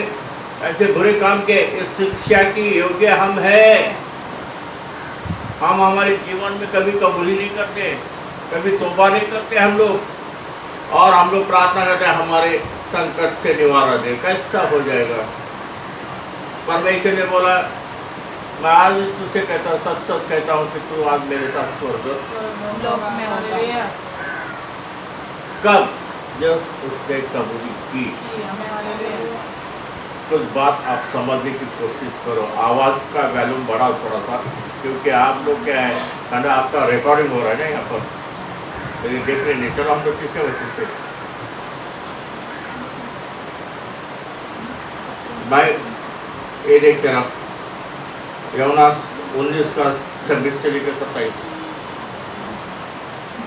ऐसे बुरे काम किए। इस शिक्षा की योग्य हम है। हम हमारे जीवन में कभी कबूली नहीं करते, कभी तौबा नहीं करते हम लोग, और हम लोग प्रार्थना करते हैं हमारे संकट से निवारण दे। कैसा हो जाएगा? परमेश्वर ने बोला मैं आज तुझसे कहता हूँ, सच सच कहता हूँ कि तू आज मेरे साथ स्वर्ग लोक में हालेलुया कब? जब उसने कबूली की। हमें हालेलुया कुछ बात आप समझने की कोशिश करो। आवाज़ का वैल्यूम बढ़ाओ थोड़ा सा, क्योंकि आप लोग क्या है ना, आपका रिकॉर्डिंग हो रहा है ना यहाँ पर, मेरी देख रहे नहीं। चलो हम लोग किससे बचते थे? मैं ये देखते रहा यूहन्ना 19 का 26 से लेकर 27।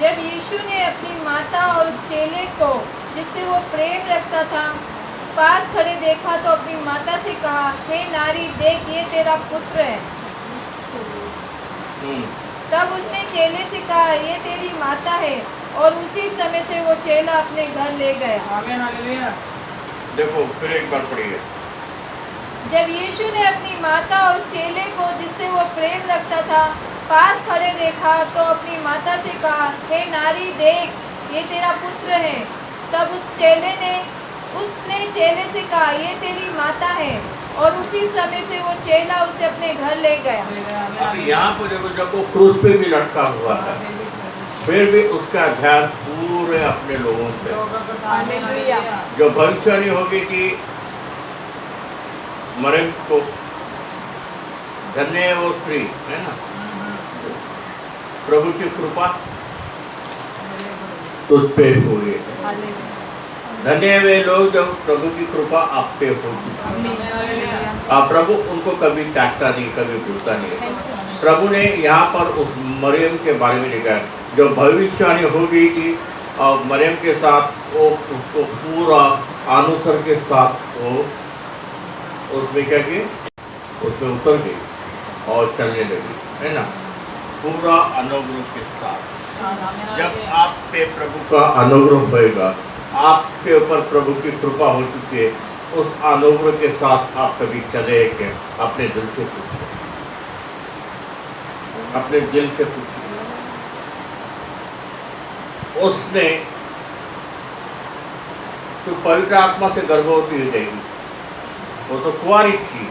जब यीशु ने अपनी माता और उस चेले को जिससे वो प्रेम रखता था पास खड़े देखा तो अपनी माता से कहा, हे नारी, देख ये तेरा पुत्र है। तब उसने चेले से कहा, ये तेरी माता है, और उसी समय से वो चेला अपने घर ले गया। हमें हालेलुया देखो फिर एक बार पढ़िए। जब यीशु ने अपनी माता और उस चेले को जिससे वो प्रेम रखता था पास खड़े देखा तो अपनी माता से कहा, हे नारी, देख ये तेरा पुत्र है। तब उसने चेले से कहा, ये तेरी माता है, और उसी समय से वो चेला उसे अपने घर ले गया। अब यहाँ पर देखो, जब वो क्रूस पे भी लटका हुआ है, फिर भी उसका ध्यान पूरे अपने लोगों पे। हालेलुया जो भविष्यवाणी होगी कि मरियम को, धन्य है वो स्त्री, है ना, प्रभु की कृपा तुझ पे हुई। धन्य है वे लोग जो प्रभु की कृपा आप पे होगी। प्रभु उनको कभी त्यागता नहीं, कभी भूलता नहीं। प्रभु ने यहाँ पर उस मरियम के बारे में लिखा है जो भविष्यवाणी हो गई थी, और मरियम के साथ वो उसको पूरा अनुसर के साथ वो उसमें क्या किए, उसमें उतर गई और चलने लगी, है ना, पूरा अनुग्रह के साथ। जब आप पे प्रभु का अनुग्रह होएगा, आपके ऊपर प्रभु की कृपा हो चुकी है, उस अनुग्रह के साथ आप कभी चले क्या? अपने दिल से पूछिए, अपने दिल से पूछिए। उसने तो पवित्र आत्मा से गर्भवती हो जाएगी, वो तो कुंवारी थी।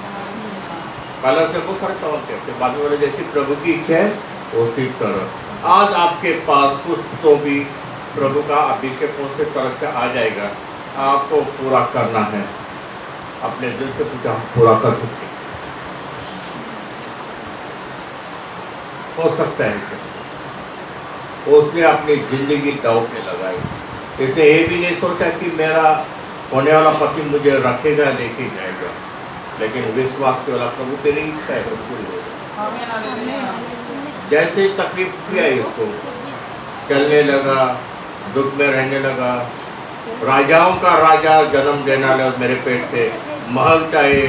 पहले उसने बहुत सारे सवाल करते, बाद में बोले जैसी प्रभु की इच्छा है वो सिद्ध करो। आज आपके पास कुछ तो भी प्रभु का अभिषेक उनसे तरफ से आ जाएगा, आपको पूरा करना है। अपने दिल से पूछा, हम पूरा कर सकते हैं? हो सकता है क्या? उसने अपनी जिंदगी दांव पे लगाई। इसने ये भी नहीं सोचा कि मेरा होने वाला पति मुझे रखेगा, लेके जाएगा, लेकिन विश्वास के वाला प्रभु तेरी इच्छा है पूरी हो जाए। जैसे तकलीफ भी आई उसको, चलने लगा, दुख में रहने लगा। राजाओं का राजा जन्म देना लगा मेरे पेट से, महल चाहे,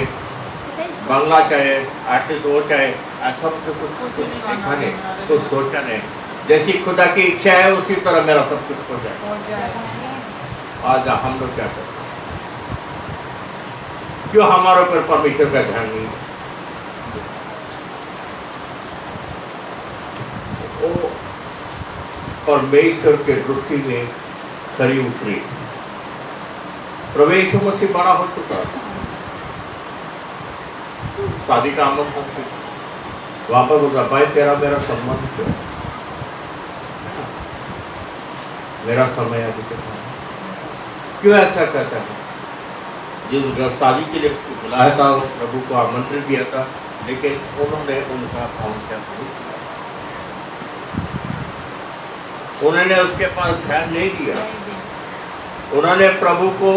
बंगला चाहे, आर्टिस्ट वो चाहे, ऐसा कुछ देखा नहीं, कुछ सोचा नहीं। जैसी खुदा की इच्छा है उसी तरह मेरा सब कुछ हो जाए। आज हम लोग क्या करते हैं? क्यों हमारे ऊपर परमेश्वर का ध्यान नहीं? वो परमेश्वर के दृष्टि में खरी उतरी। प्रभु यीशु मसीह बड़ा हो चुका, शादी का आमंत्रण थी, वहां पर बोलता भाई तेरा मेरा संबंध क्यों है? मेरा समय अभी के सामने क्यों ऐसा कहता है? जिस घर शादी के लिए बुलाया था उस प्रभु को आमंत्रण दिया था, लेकिन उन्होंने उनका भावना नहीं किया, उन्होंने उसके पास ध्यान नहीं दिया। उन्होंने प्रभु को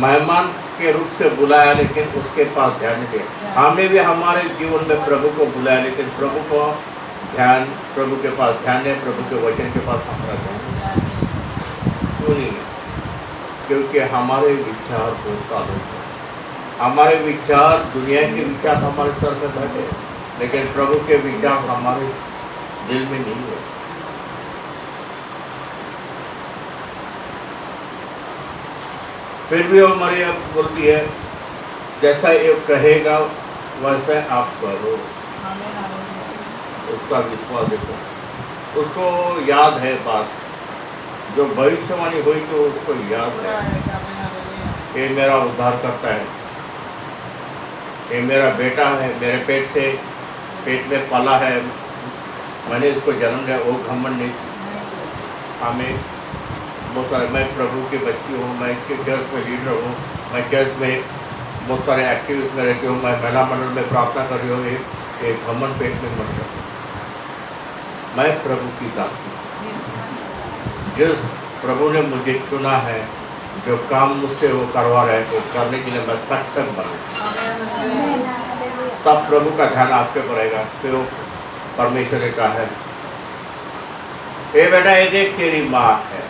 मेहमान के रूप से बुलाया, लेकिन उसके पास ध्यान नहीं दिया। हमने भी हमारे जीवन में प्रभु को बुलाया, लेकिन प्रभु को ध्यान, प्रभु के पास ध्यान है, प्रभु के वचन के पास हमारा ध्यान क्यों नहीं है? क्योंकि हमारे विचार बहुत आलोक है, हमारे विचार दुनिया के विचार हमारे सर में बैठे, लेकिन प्रभु के विचार हमारे दिल में नहीं है। फिर भी वो मरियम बोलती है जैसा ये कहेगा वैसे आप करो। उसका विश्वास देखो, उसको याद है बात जो भविष्यवाणी हुई, तो उसको याद है ये मेरा उद्धार करता है, ये मेरा बेटा है, मेरे पेट में पला है, मैंने इसको जन्म दिया। वो घमंड नहीं थी। हमें बहुत सारे, मैं प्रभु की बच्ची हूँ, मैं चर्च में लीडर हूँ, मैं चर्च में बहुत सारे एक्टिविस्ट में रहती हूँ, मैं महिला मंडल में प्रार्थना कर रही हूँ, एक घमंड पेट में मर गया। मैं प्रभु की दासी, जिस प्रभु ने मुझे चुना है, जो काम मुझसे वो करवा रहे हैं, वो करने के लिए मैं सक्षम बनूं, तब प्रभु का ध्यान आपके पर रहेगा। फिर वो परमेश्वर ने कहा है ए बेटा ये देख तेरी माँ है,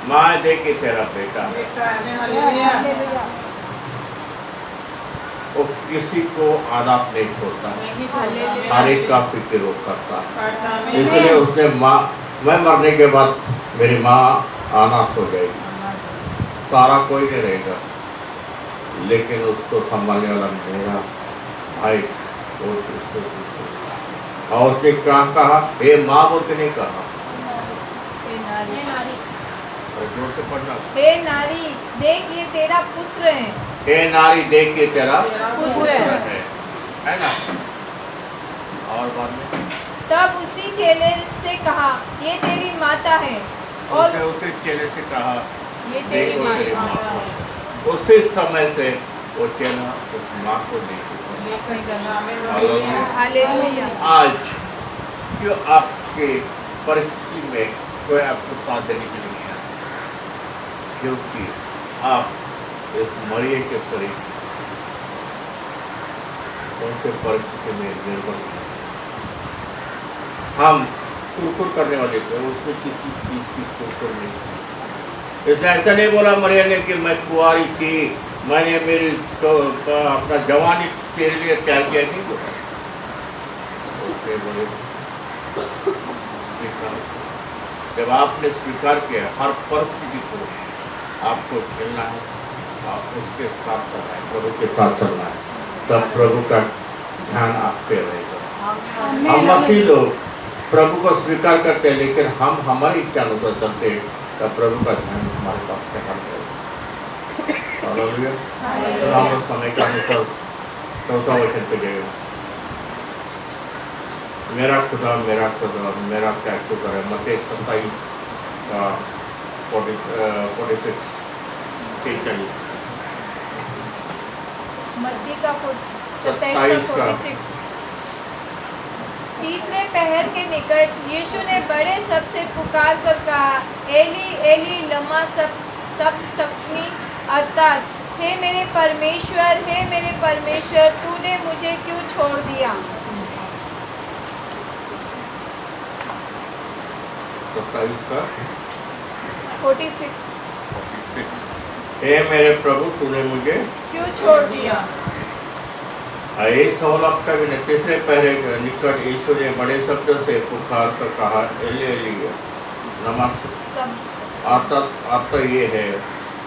माँ देख के तेरा बेटा है। वो किसी को अनाथ नहीं छोड़ता, हर एक का फिक्र वो करता है। इसलिए उसने माँ, मैं मरने के बाद मेरी माँ अनाथ हो जाएगी, सारा कोई नहीं रहेगा, लेकिन उसको संभालने वाला मेरा भाई। और उसने क्या कहा? हे माँ बोल के नहीं कहा, जोर से पढ़ना, हे नारी देख ये तेरा पुत्र है। हे नारी देख ये तेरा पुत्र है ना। और बाद में तब उसी चेले से कहा ये तेरी माता है, और उसे चेले से कहा ये देखो तेरी तेरी माता माँ है। को। उसी समय से वो चेला उस माँ को देखा। हालेलुया। आज क्यों आपके परिस्थिति में कोई आपको साथ देने के लिए नहीं आया? क्योंकि आप इस मरियम के शरीर उनसे परिस्थिति में निर्भर हैं। हम कुरकुर करने वाले थे, उसमें किसी चीज की कुरकुर नहीं थी। इसने ऐसा नहीं बोला मरियम ने कि मैं कुंवारी थी, मैंने मेरी अपना जवानी तेरे लिए त्याग किया, नहीं बोला। उसने बोले जब आपने स्वीकार किया हर परिस्थिति को आपको झेलना है, आप उसके साथ चलना है, प्रभु के साथ चलना है, तब प्रभु का ध्यान आप पे रहेगा। हम मसीह लोग प्रभु को स्वीकार करते हैं, लेकिन हम हमारी इच्छा अनुसार चलते हैं, तब प्रभु का ध्यान हमारे पास से हट जाएगा। हालेलुया। तो हम लोग समय के अनुसार चौथा वचन पे जाएगा। मेरा खुदा मेरा क्या शुक्र है। मत्ती 27 का 46 से 40। मत्ती का 27 का 46। तीसरे पहर के निकट यीशु ने बड़े शब्द से पुकार कर कहा, एली एली लमा सबक्तनी, अर्थात हे मेरे परमेश्वर तूने मुझे क्यों छोड़ दिया। 27 का 46। हे मेरे प्रभु तूने मुझे क्यों छोड़ दिया। ये सवाल आपका भी नहीं। तीसरे पहरे के निकट यीशु ने बड़े शब्द से पुकार कर कहा, एली एली लमा अर्थ ये है,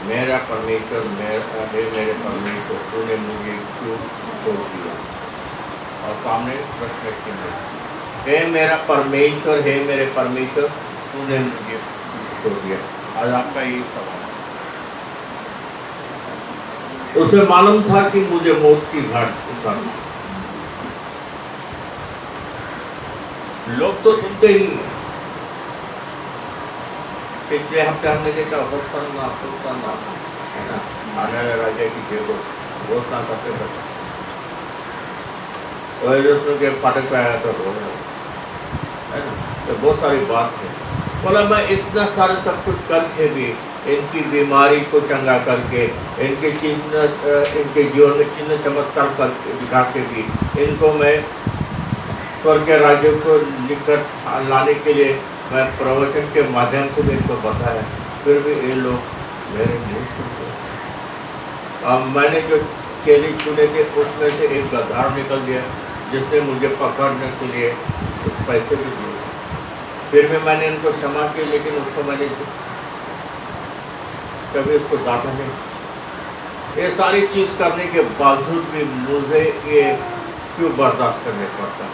मेरा परमेश्वर मेरे परमेश्वर तूने मुझे क्यों छोड़ दिया। और सामने प्रश्न चिन्ह, हे मेरा परमेश्वर हे मेरे परमेश्वर तूने मुझे छोड़ दिया। आज आपका ये सवाल है। उसे मालूम था कि मुझे मौत की घाट उतारना। लोग तो सुनते ही हैं। पिछले हफ्ते हमने देखा होसन्ना होसन्ना, है ना, आने वाले राजा की जय को घोषणा करते करते और के फाटक पे आया था रो रहा, है ना। तो बहुत सारी बात है। बोला मैं इतना सारे सब कुछ करके भी, इनकी बीमारी को चंगा करके, इनके इनके जीवन में चिन्ह चमत्कार करके दिखा के भी, इनको मैं स्वर्ग के राज्य को निकट लाने के लिए मैं प्रवचन के माध्यम से इनको बताया, फिर भी ये लोग मेरे नहीं सुनते। अब मैंने जो चेले चुने थे उसमें से एक गद्दार निकल गया, जिसने मुझे पकड़ने के लिए कुछ पैसे भी दिए। फिर भी मैंने उनको क्षमा की, लेकिन उसको मैंने कभी उसको डांटा नहीं। ये सारी चीज करने के बावजूद भी मुझे ये क्यों बर्दाश्त करने पड़ता?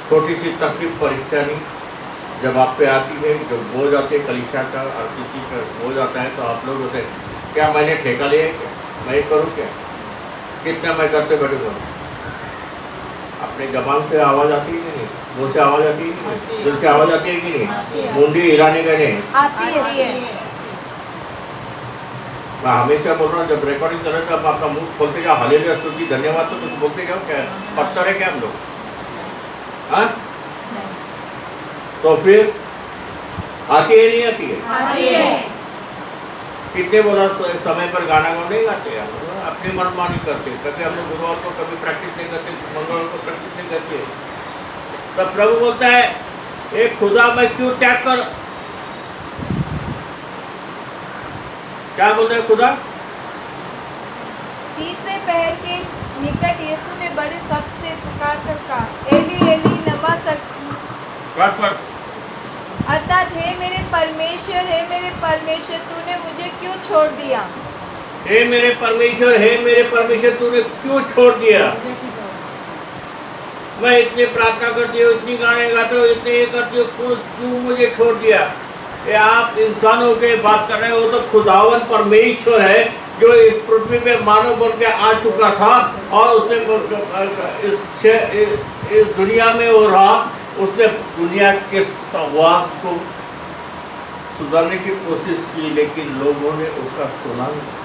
छोटी सी तकलीफ परेशानी जब आप पे आती है, जब बोझ आते कलीसिया का और किसी का बोझ आता है, तो आप लोग होते क्या मैंने ठेका लिया है, क्या मैं करूँ, क्या कितना मैं करते बैठे करूँ? अपने जबान से आवाज आती है कि नहीं, मुँह से आवाज आती है कि नहीं, दिल से आवाज आती है कि नहीं, मुंडी हिलाने का नहीं आती है। मैं हमेशा बोल रहा हूँ, जब रिकॉर्डिंग कर रहे थे, आप आपका मुंह खोलते जाओ, हालेलुया स्तुति धन्यवाद तो कुछ बोलते जाओ, क्या पत्थर है क्या हम लोग? हाँ, तो फिर आती है नहीं आती है? आती है। कितने बोला समय पर गाना को नहीं गाते हैं, अपनी मनमानी करते, कभी हम लोग गुरुवार को कभी प्रैक्टिस नहीं करते, मंगलवार को प्रैक्टिस नहीं करते। तब प्रभु बोलता है, ए खुदा मैं क्यों त्याग कर, क्या बोलते हैं खुदा? तीसरे पहर के निकट यीशु ने बड़े शब्द से पुकार कर कहा, एली एली लमा पर अर्थात हे मेरे परमेश्वर तूने मुझे क्यों छोड़ दिया? हे मेरे परमेश्वर तूने क्यों छोड़ दिया? मैं इतने प्रार्थना करती हूँ, इतनी गाने गाते हो, इतने ये करती हूँ, क्यों मुझे छोड़ दिया? ये आप इंसानों के बात कर रहे हो, तो खुदावन परमेश्वर है जो इस पृथ्वी पे मानव बन के आ चुका था और उसने इस दुनिया में वो रहा, उसने दुनिया के सहवास को सुधारने की कोशिश की, लेकिन लोगों ने उसका सुना नहीं।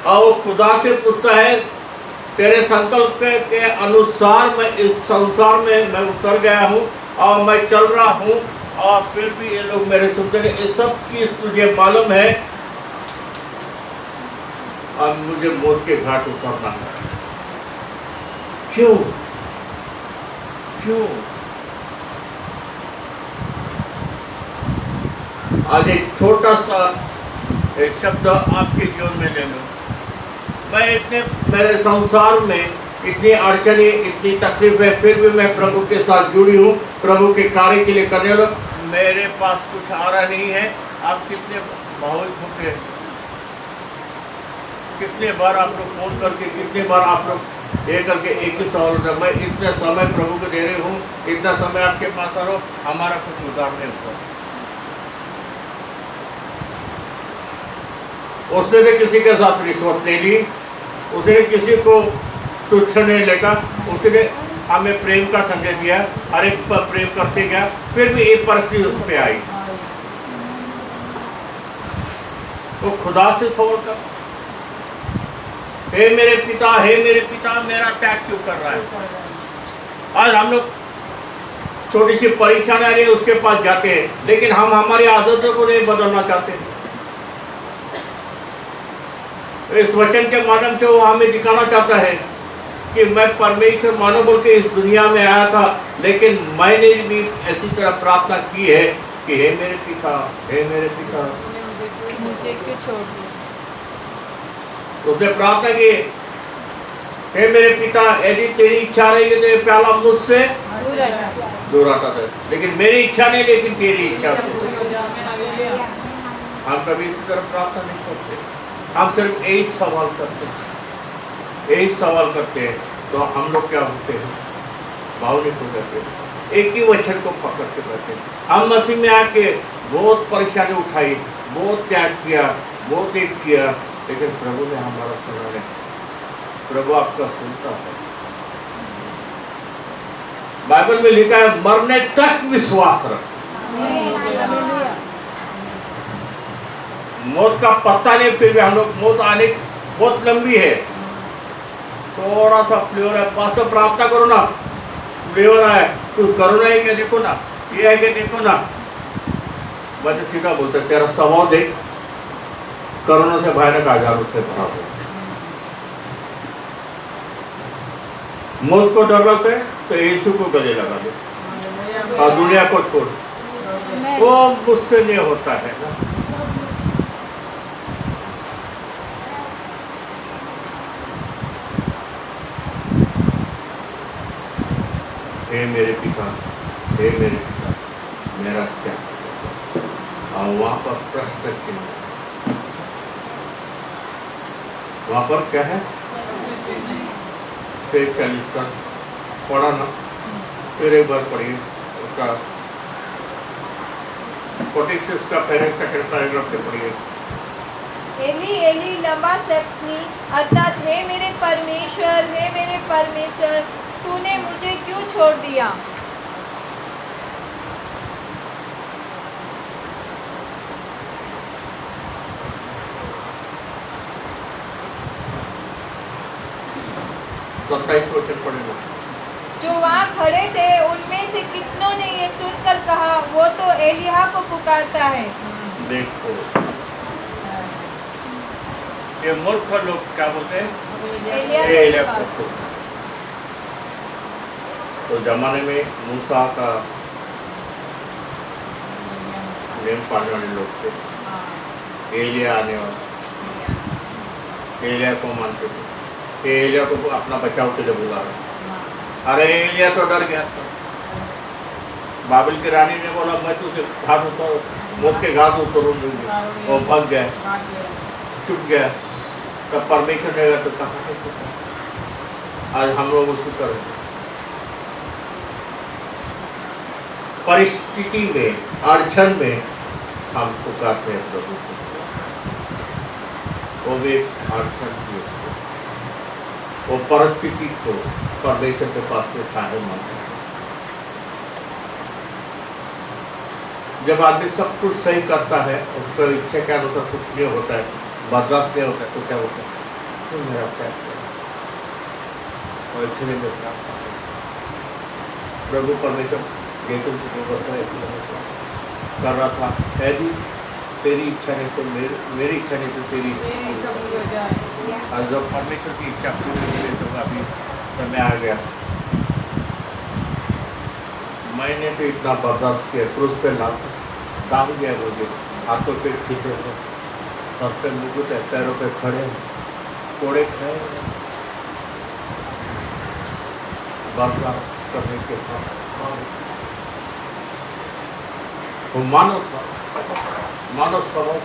और वो खुदा से पूछता है, तेरे संकल्प के अनुसार मैं इस संसार में मैं उतर गया हूँ और मैं चल रहा हूँ, और फिर भी ये लोग मेरे सुनते नहीं। ये सब चीज तुझे मालूम है, अब मुझे मौत के घाट उतरना है। क्यों? आज एक छोटा सा एक शब्द आपके जीवन में ले लो। मैं इतने मेरे संसार में इतनी अड़चने, इतनी तकलीफें, फिर भी मैं प्रभु के साथ जुड़ी हूँ, प्रभु के कार्य के लिए करने वाला। मेरे पास कुछ आ रहा नहीं है। आप कितने भावुक होते हैं, कितने बार आप लोग फोन करके, कितने बार आप लोग ये करके एक ही सवाल होता है, मैं इतना समय प्रभु को दे रही हूँ, इतना समय आपके पास आ रहा, हमारा कुछ उधार नहीं होता। उसने भी किसी के साथ रिश्वत नहीं ली, उसने किसी को तुच्छ नहीं लेकर, उसने हमें प्रेम का संदेश दिया, हर एक पर प्रेम करते गया, फिर भी एक परिस्थिति उस पर आई। तो खुदा से सवाल कर, हे मेरे पिता मेरा त्याग क्यों कर रहा है? आज हम लोग छोटी सी परीक्षा आ रही है, उसके पास जाते हैं, लेकिन हम हमारी आदतों को नहीं बदलना चाहते। इस वचन के माध्यम से वो हमें दिखाना चाहता है कि मैं परमेश्वर मानव बोल के इस दुनिया में आया था, लेकिन मैंने भी ऐसी तरह प्रार्थना की है कि हे मेरे पिता मुझे क्यों छोड़ दिया? उसने प्रार्थना की, हे मेरे पिता, यदि तेरी इच्छा रहेगी तो ये प्याला मुझसे दूर हटा दे, लेकिन मेरी इच्छा नहीं, लेकिन तेरी इच्छा से। हम कभी इसी तरह प्रार्थना नहीं करते, हम सिर्फ यही सवाल करते हैं। तो हम लोग क्या होते हैं? भावनिक हो जाते हैं, एक ही वचन को पकड़ के बैठे। हम मसीह में आके बहुत परेशानी उठाई, बहुत त्याग किया, बहुत एक किया, लेकिन प्रभु ने हमारा सुना नहीं। प्रभु आपका सुनता है। बाइबल में लिखा है मरने तक विश्वास रख। मौत का पता नहीं, फिर भी हम लोग मौत आने बहुत लंबी है, थोड़ा सा फ्लेवर है, पास्टर प्रार्थना करो ना, फ्लेवर है, कुछ करोना है क्या देखो ना, ये है क्या देखो ना। बच्चे सीधा बोलते तेरा स्वभाव देख, कोरोना से भयानक आजार उससे भरा हो। मौत को डर लगता है तो यीशु को गले लगा दे और दुनिया को छोड़, वो मुझसे नहीं होता है ना। हे मेरे पिता, हे मेरे पिता, मेरा क्या? और वहां पर प्रश्न चिन्ह, वहां पर क्या है? 40 का पढ़ा ना, फिर एक बार पढ़िए उसका 46 का सेकंड पैराग्राफ से पढ़िए। एली एली लमा सबक्तनी, अर्थात हे मेरे परमेश्वर, तूने मुझे क्यों छोड़ दिया? जो वहाँ खड़े थे उनमें से कितनों ने ये सुनकर कहा, वो तो एलिय्याह को पुकारता है। देखो ये मूर्ख लोग क्या बोलते हैं? एलिय्याह को। तो जमाने में मूसा का नेम पाने वाले लोग थे, एलिय्याह आने वाले, एलिय्याह को मानते थे। एलिय्याह को अपना बचाव के लिए बुला रहा। अरे एलिय्याह तो डर गया था। बाबिल की रानी ने बोला मैं तुझे घाट उतर, मौत के घाट उतरूंगी, वो भाग गया, चुप गया। तब परमेश्वर ने तो कहा नहीं सोचा। आज हम लोग उसी तरह परिस्थिति में, अड़चन में हम पुकारते हैं प्रभु को, वो भी अड़चन की, वो परिस्थिति को परमेश्वर के पास से सहाय मांगते हैं। जब आदमी सब कुछ सही करता है, उसका इच्छा के अनुसार कुछ नहीं होता है, बर्दाश्त नहीं होता है, तो क्या होता है? तो मेरा क्या और इसलिए मैं प्रभु परमेश्वर कर रहा था, यदि तेरी इच्छा नहीं तो मेरी इच्छा नहीं तो तेरी इच्छा। और जब परमेश्वर की इच्छा पूरी हुई तो अभी समय आ गया। मैंने तो इतना बर्दाश्त किया, क्रूस पे दाम गया मुझे, हाथों पे खींचे थे, सर पे मुकुट है, पैरों पे खड़े, कोड़े खाए, बर्दाश्त करने के बाद वो मानव स्वभाव।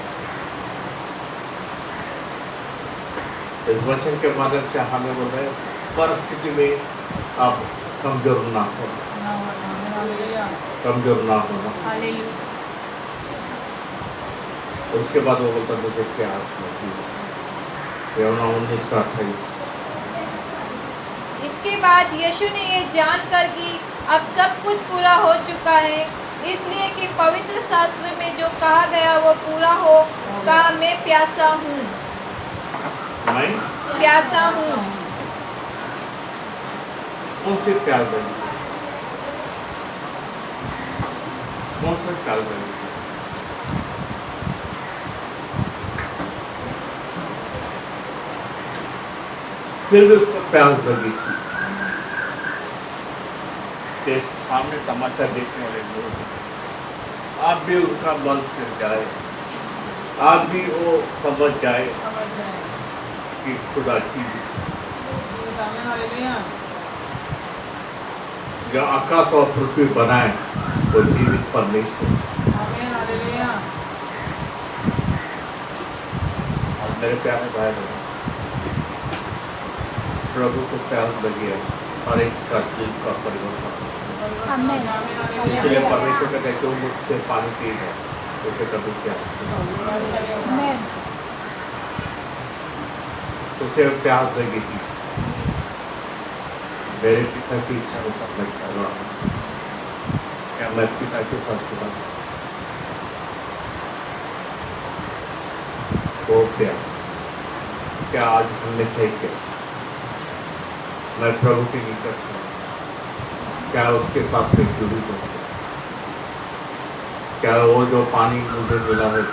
इस वचन के माध्यम से हमें बोल रहे परिस्थिति में आप कमजोर ना हो, कमजोर ना होना। उसके बाद वो बोलता मुझे क्या आस लगी। 19:28। इसके बाद यीशु ने ये जानकर कि अब सब कुछ पूरा हो चुका है, इसलिए कि पवित्र शास्त्र में जो कहा गया वो पूरा हो, कहा मैं प्यासा हूँ, प्यासा हूँ। कौन से प्यास बनी? कौन सा प्यास बनी? फिर भी उसको प्यास लगी थी कि सामने तमाशा देखने वाले लोग, आप भी उसका मन फिर जाए, आप भी वो समझ जाए कि खुदा की जो आकाश और पृथ्वी बनाए वो जीवित परमेश्वर। और मेरे प्यारे भाई बहन, प्रभु को प्यास लगी है हर एक का दिल का परिवर्तन। आमीन इसलिए परमेश्वर कहते हैं जो मुझसे पानी पिएगा उसे कभी प्यास उसे प्यास लगेगी। मेरे पिता की इच्छा को सब मैं कर रहा हूँ। क्या मैं पिता के साथ जुड़ा हूँ? वो प्यास क्या आज हमने है क्या? मैं प्रभु के निकट हूँ, क्या उसके साथ में जुड़ी हूँ? क्या वो जो पानी मुझे मिला है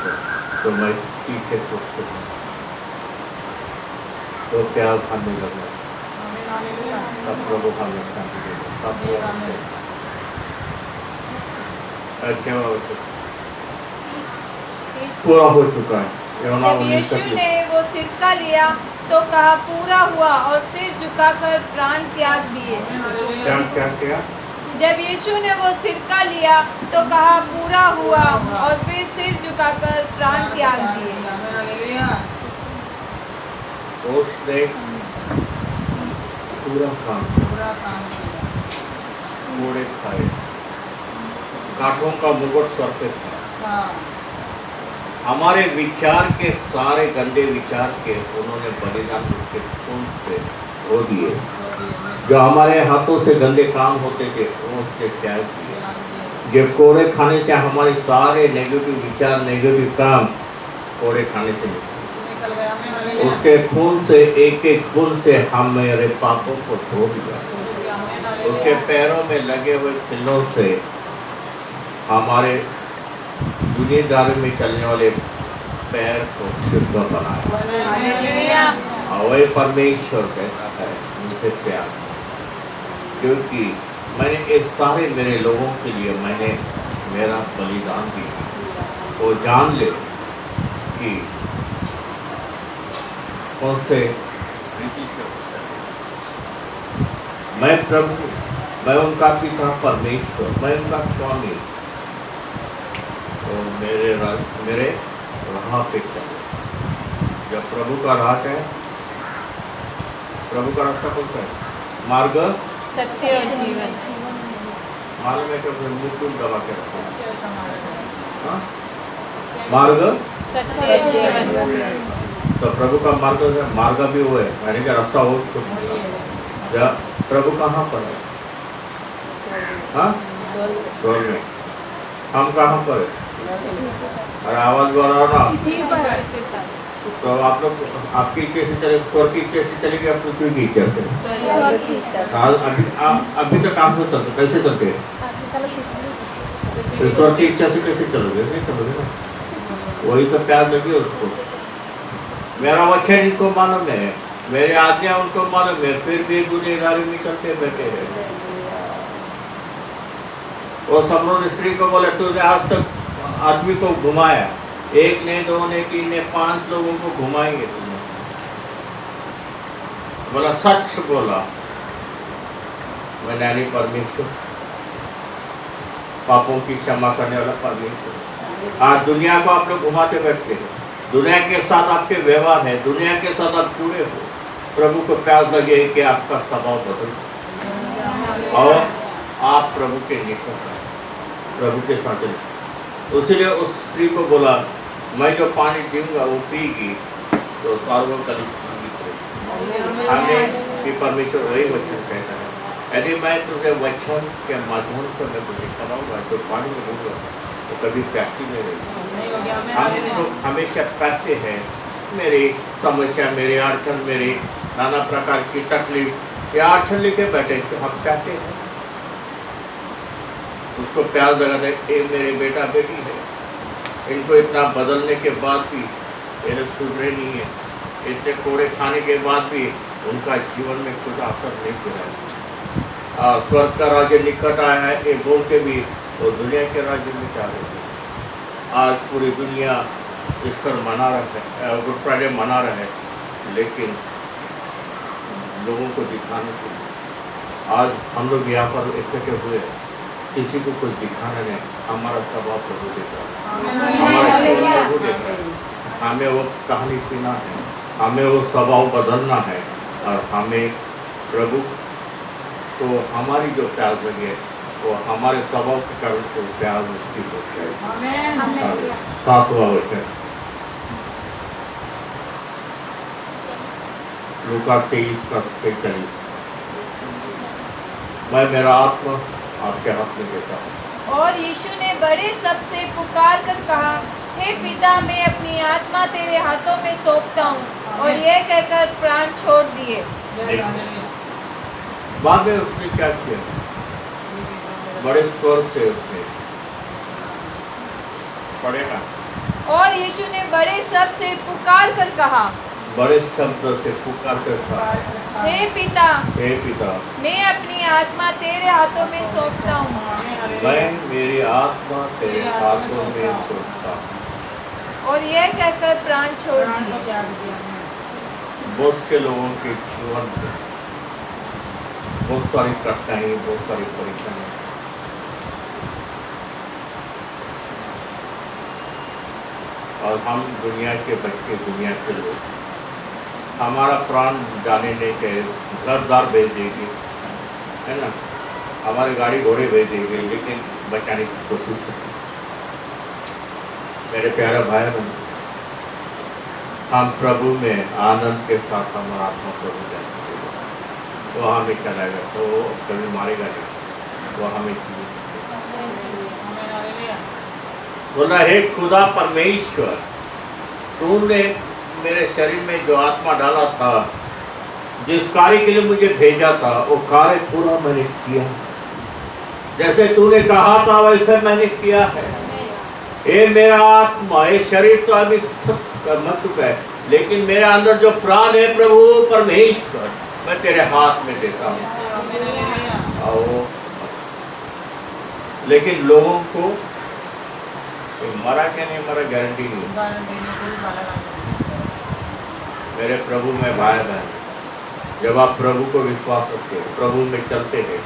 तो मैं पी के सोचता हूँ तो प्यास हमें लगा सब प्रभु हमें शांति देगा सब अच्छा पूरा हो चुका है। जब यीशु ने वो सिरका लिया तो कहा पूरा हुआ और सिर झुकाकर प्राण त्याग दिए। क्या किया? जब यीशु ने वो सिरका लिया तो कहा पूरा हुआ और फिर सिर झुकाकर प्राण त्याग दिए। उसने पूरा काम पूरे खाए, काठों का मुकुट सर पे था। हमारे विचार के सारे गंदे विचार के उन्होंने बलिदान उसके खून से धो दिए। जो हमारे हाथों से गंदे काम होते थे वो उसने त्याग दिए। जब कोड़े खाने से हमारे सारे नेगेटिव विचार नेगेटिव काम कोड़े खाने से निकल गए। उसके खून से एक एक खून से हम मेरे पापों को धो दिया। उसके पैरों में लगे हुए खिल्लों से हमारे दुनियादारी में चलने वाले पैर को शुद्ध बनाया। वही परमेश्वर कहता है मुझसे प्यार, क्योंकि मैंने इस सारे मेरे लोगों के लिए मैंने मेरा बलिदान दिया। वो जान ले कि कौन से मैं प्रभु, मैं उनका पिता परमेश्वर, मैं उनका स्वामी। तो मेरे राह पे चलो। जब प्रभु का राह है, प्रभु का रास्ता कौन सा है? मार्ग सत्य और जीवन। मार्ग में कभी मुकुट दबा के रखा है। मार्ग सत्य और जीवन। तो प्रभु का मार्ग भी वो है, यानी कि रास्ता हो। जब प्रभु कहाँ पर है? हाँ, स्वर्ग में। हम कहाँ पर है? और आवाज बढ़ाओ ना। तो आप लोग आपकी इच्छा से चले, स्वर्ग की इच्छा से चलेगी, आप पृथ्वी की इच्छा से। अभी तक आप लोग चलते कैसे चलते? स्वर्ग की इच्छा से कैसे चलोगे? नहीं चलोगे ना। वही तो प्यार लगी उसको। मेरा वचन इनको मालूम है, मेरे आज्ञा उनको मालूम है, फिर भी दुनियादारी में करते बैठे हैं। वो समरून स्त्री को बोले तुझे आज तक आदमी को घुमाया, एक ने, दो ने, तीन ने, 5 लोगों को घुमाएंगे तुमने। बोला सच बोला, मैं नानी परमेश्वर, पापों की क्षमा करने वाला परमेश्वर। आज दुनिया को आप लोग घुमाते बैठते हैं, दुनिया के साथ आपके व्यवहार है, दुनिया के साथ आप जुड़े हो। प्रभु को प्यास लगे कि आपका स्वभाव बदल और आप प्रभु के निकट हैं, प्रभु के साथ। उसीलिए उस स्त्री को बोला मैं जो पानी दूंगा वो पीगी तो सार्वकालिक जीवित रहेगी। हमें भी परमेश्वर वही वचन कहता है, यदि मैं तुझे वचन के माध्यम से मैं तुझे कराऊंगा तो पानी में दूंगा तो कभी प्यासी नहीं रहेगी। हम लोग हमेशा प्यासे हैं। मेरी समस्या, मेरी अड़चन, मेरी नाना प्रकार की तकलीफ या अड़चन लेके बैठे तो हम प्यासे हैं। उसको प्यास लगा दे, ये मेरे बेटा बेटी है, इनको इतना बदलने के बाद भी ये लोग सुधरे नहीं है, इतने कोड़े खाने के बाद भी उनका जीवन में कुछ असर नहीं गिरा। स्वर्ग का राज्य निकट आया है ये बोल के भी वो दुनिया के राज्य में जा रहे हैं। आज पूरी दुनिया ईस्टर मना रहा है, गुड फ्राइडे मना रहा है, लेकिन लोगों को दिखाने के लिए आज हम लोग यहाँ पर इकट्ठे हुए, किसी को कुछ दिखाना नहीं। हमारा स्वभाव प्रभु देख रहा है, हमारा प्रभु देख रहा है। हमें वो कहानी पीना है, हमें वो स्वभाव बदलना है और हमें प्रभु तो हमारी जो प्यास लगे वो हमारे स्वभाव के कारण तो प्यास उसकी हो जाएगी। आमेन। 7वां वचन लूका 23:43। मैं मेरा आत्मा आपके हाथ में देता हूँ। और यीशु ने बड़े शब्द से पुकार कर कहा, हे पिता, मैं अपनी आत्मा तेरे हाथों में सौंपता हूँ। और यह कहकर प्राण छोड़ दिए। बाद में उसने क्या किया? बड़े स्वर से उसने पढ़ेगा। और यीशु ने बड़े शब्द से पुकार कर कहा, बड़े शब्द से पुकार कर कहा, हे पिता, हे पिता, मैं अपनी आत्मा तेरे हाथों में सौंपता हूँ। मैं मेरी आत्मा तेरे हाथों में सौंपता हूँ। और यह कहकर प्राण छोड़ दिए। बहुत से लोगों के जीवन में बहुत सारी कठिनाई, बहुत सारी परेशानी, और हम दुनिया के बच्चे, दुनिया के लोग हमारा प्राण जाने नहीं चाहिए। घर-द्वार भेज देंगे, है ना, हमारे गाड़ी घोड़े भेज देंगे, लेकिन बचाने की कोशिश करें। मेरे प्यारे भाई बहन, हम प्रभु में आनंद के साथ हमारा आत्मा प्रभु जाएंगे, वो हमें चलाएगा, तो कभी मारेगा नहीं, वो हमें बोला, हे खुदा परमेश्वर, तूने मेरे शरीर में जो आत्मा डाला था, जिस कार्य के लिए मुझे भेजा था, वो कार्य पूरा मैंने किया। जैसे तूने कहा था वैसे मैंने किया है। ये मेरा आत्मा, ये शरीर तो अभी मर चुका है, लेकिन मेरे अंदर जो प्राण है प्रभु परमेश्वर, मैं तेरे हाथ में देता हूँ। आओ, लेकिन लोगों को मरा क्या नहीं मरा गारंटी नहीं। मेरे प्रभु में भाई बहन, जब आप प्रभु को विश्वास रखते हो, प्रभु में चलते हैं,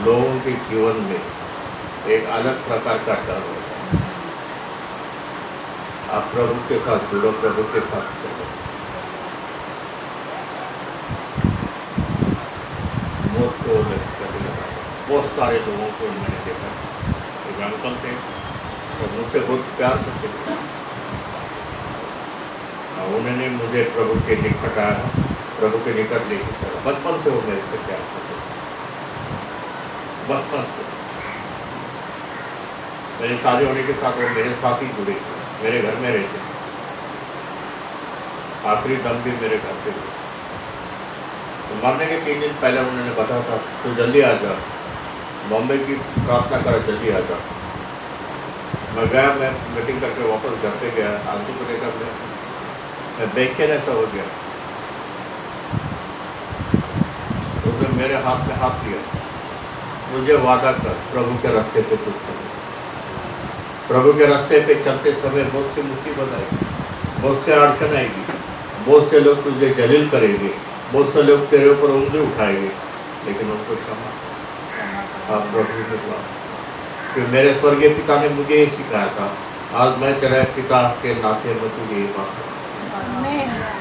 लोगों के जीवन में एक अलग प्रकार का डर होता है। आप प्रभु के साथ जुड़ो, प्रभु के साथ चलो। मौत को कभी लगा, बहुत सारे लोगों को मैंने देखा। एक अंकल थे, तो मुझसे बहुत प्यार करते थे। उन्होंने मुझे प्रभु के निकट आया, प्रभु के निकट लेके चला। बचपन से वो मेरे से प्यार करते थे, बचपन से। मेरी शादी होने के साथ वो मेरे साथ ही जुड़े थे, मेरे घर में रहते थे, आखिरी दम भी मेरे घर पे थे। तो मरने के 3 दिन पहले उन्होंने बताया था, तू जल्दी आ जा, बॉम्बे की प्रार्थना कर, जल्दी आ जा। मैं गया, मैं मीटिंग करके वापस घर पे गया। आंसू को लेकर मैं बेचैन ऐसा हो गया। उसने मेरे हाथ में हाथ लिया, मुझे वादा कर प्रभु के रास्ते पे कुछ चल। प्रभु के रास्ते पे चलते समय बहुत सी मुसीबत आएगी, बहुत से अड़चन आएगी, बहुत से लोग तुझे जलील करेंगे, बहुत से लोग तेरे ऊपर उंगली उठाएंगे, लेकिन उनको क्षमा। आप प्रभु से दुआ, कि मेरे स्वर्गीय पिता ने मुझे ये सिखाया था, आज मैं तेरे पिता के नाते में तुझे ये बात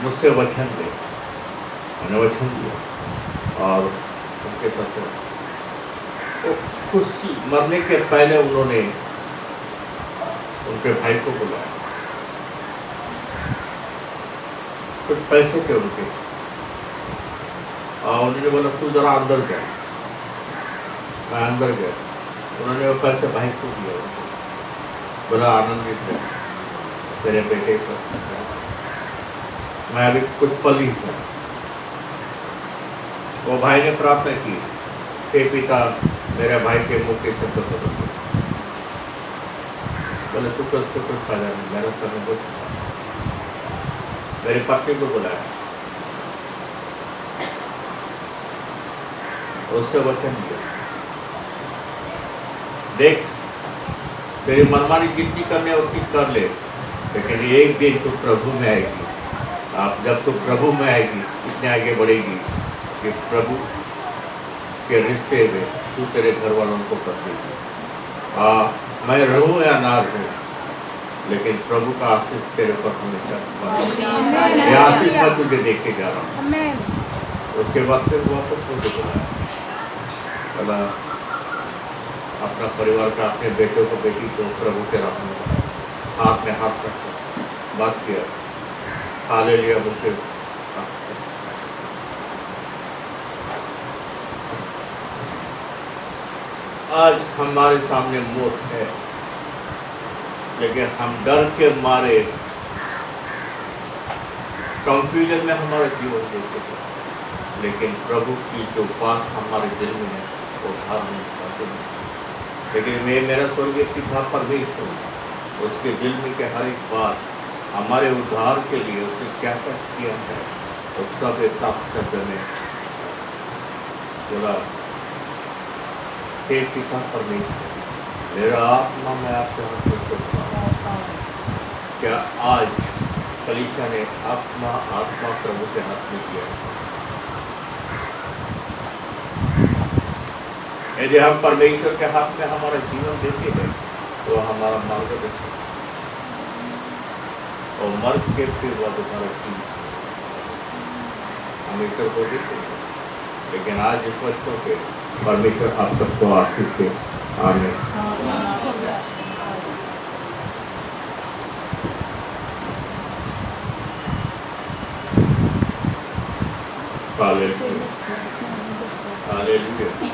मुझसे वचन ले। मैंने वचन दिया और उनके साथ तो खुशी। मरने के पहले उन्होंने उनके भाई को बुलाया, कुछ पैसे थे उनके, और उन्होंने बोला तू जरा अंदर जा। मैं अंदर गया, उन्होंने वो पैसे भाई को दिया, बोला आनंदित है तेरे बेटे को, मैं अभी कुछ पल ही था। वो भाई ने प्रार्थना की, हे पिता, मेरे भाई के मुंह के शब्द बदल दो। बोले तू तो उससे कोई फायदा नहीं, मेरा समय बहुत। मेरी पत्नी को बुलाया, उससे वचन दिया, देख तेरी मनमानी जितनी करने उतनी कर ले, लेकिन एक दिन तू प्रभु में आएगी। आप जब तू प्रभु में आएगी, इतने आगे बढ़ेगी कि प्रभु के रिश्ते में तू तेरे घर वालों को कर देगी। मैं रहूं या ना रहूं, लेकिन प्रभु का आशीष तेरे पर हमेशा बना। ये आशीष मैं तुझे देके जा रहा हूँ। उसके बाद फिर वापस मुझे बुलाया, बोला अपना परिवार का, अपने बेटे को बेटी को प्रभु के राह में लगाया, हाथ में हाथ रखा, बात किया, हालेलुया मुझे। आज हमारे सामने मौत है, लेकिन हम डर के मारे कंफ्यूजन में हमारा जीवन जीते हैं, लेकिन प्रभु की जो बात हमारे दिल में है वो उधार नहीं पाते हैं। लेकिन मेरा स्वर्गीय पिता परमेश्वर उसके दिल में के हर एक बात हमारे उद्धार के लिए उसने क्या क्या किया है और सब साफ शब्द में बोला, हे पिता परमेश्वर, मेरा आत्मा मैं आपके हाथ में सौंपता हूं। क्या आज कलीसिया ने आत्मा प्रभु के हाथ में किया? यदि हम परमेश्वर के हाथ में हमारा जीवन देते हैं तो हमारा मार्गदर्शन और मर के फिर वह दोबारा जीवित हम ईश्वर को देते हैं। लेकिन आज इस वर्षों के परमेश्वर आप सबको आशीष दे। आमीन। Hallelujah, hallelujah.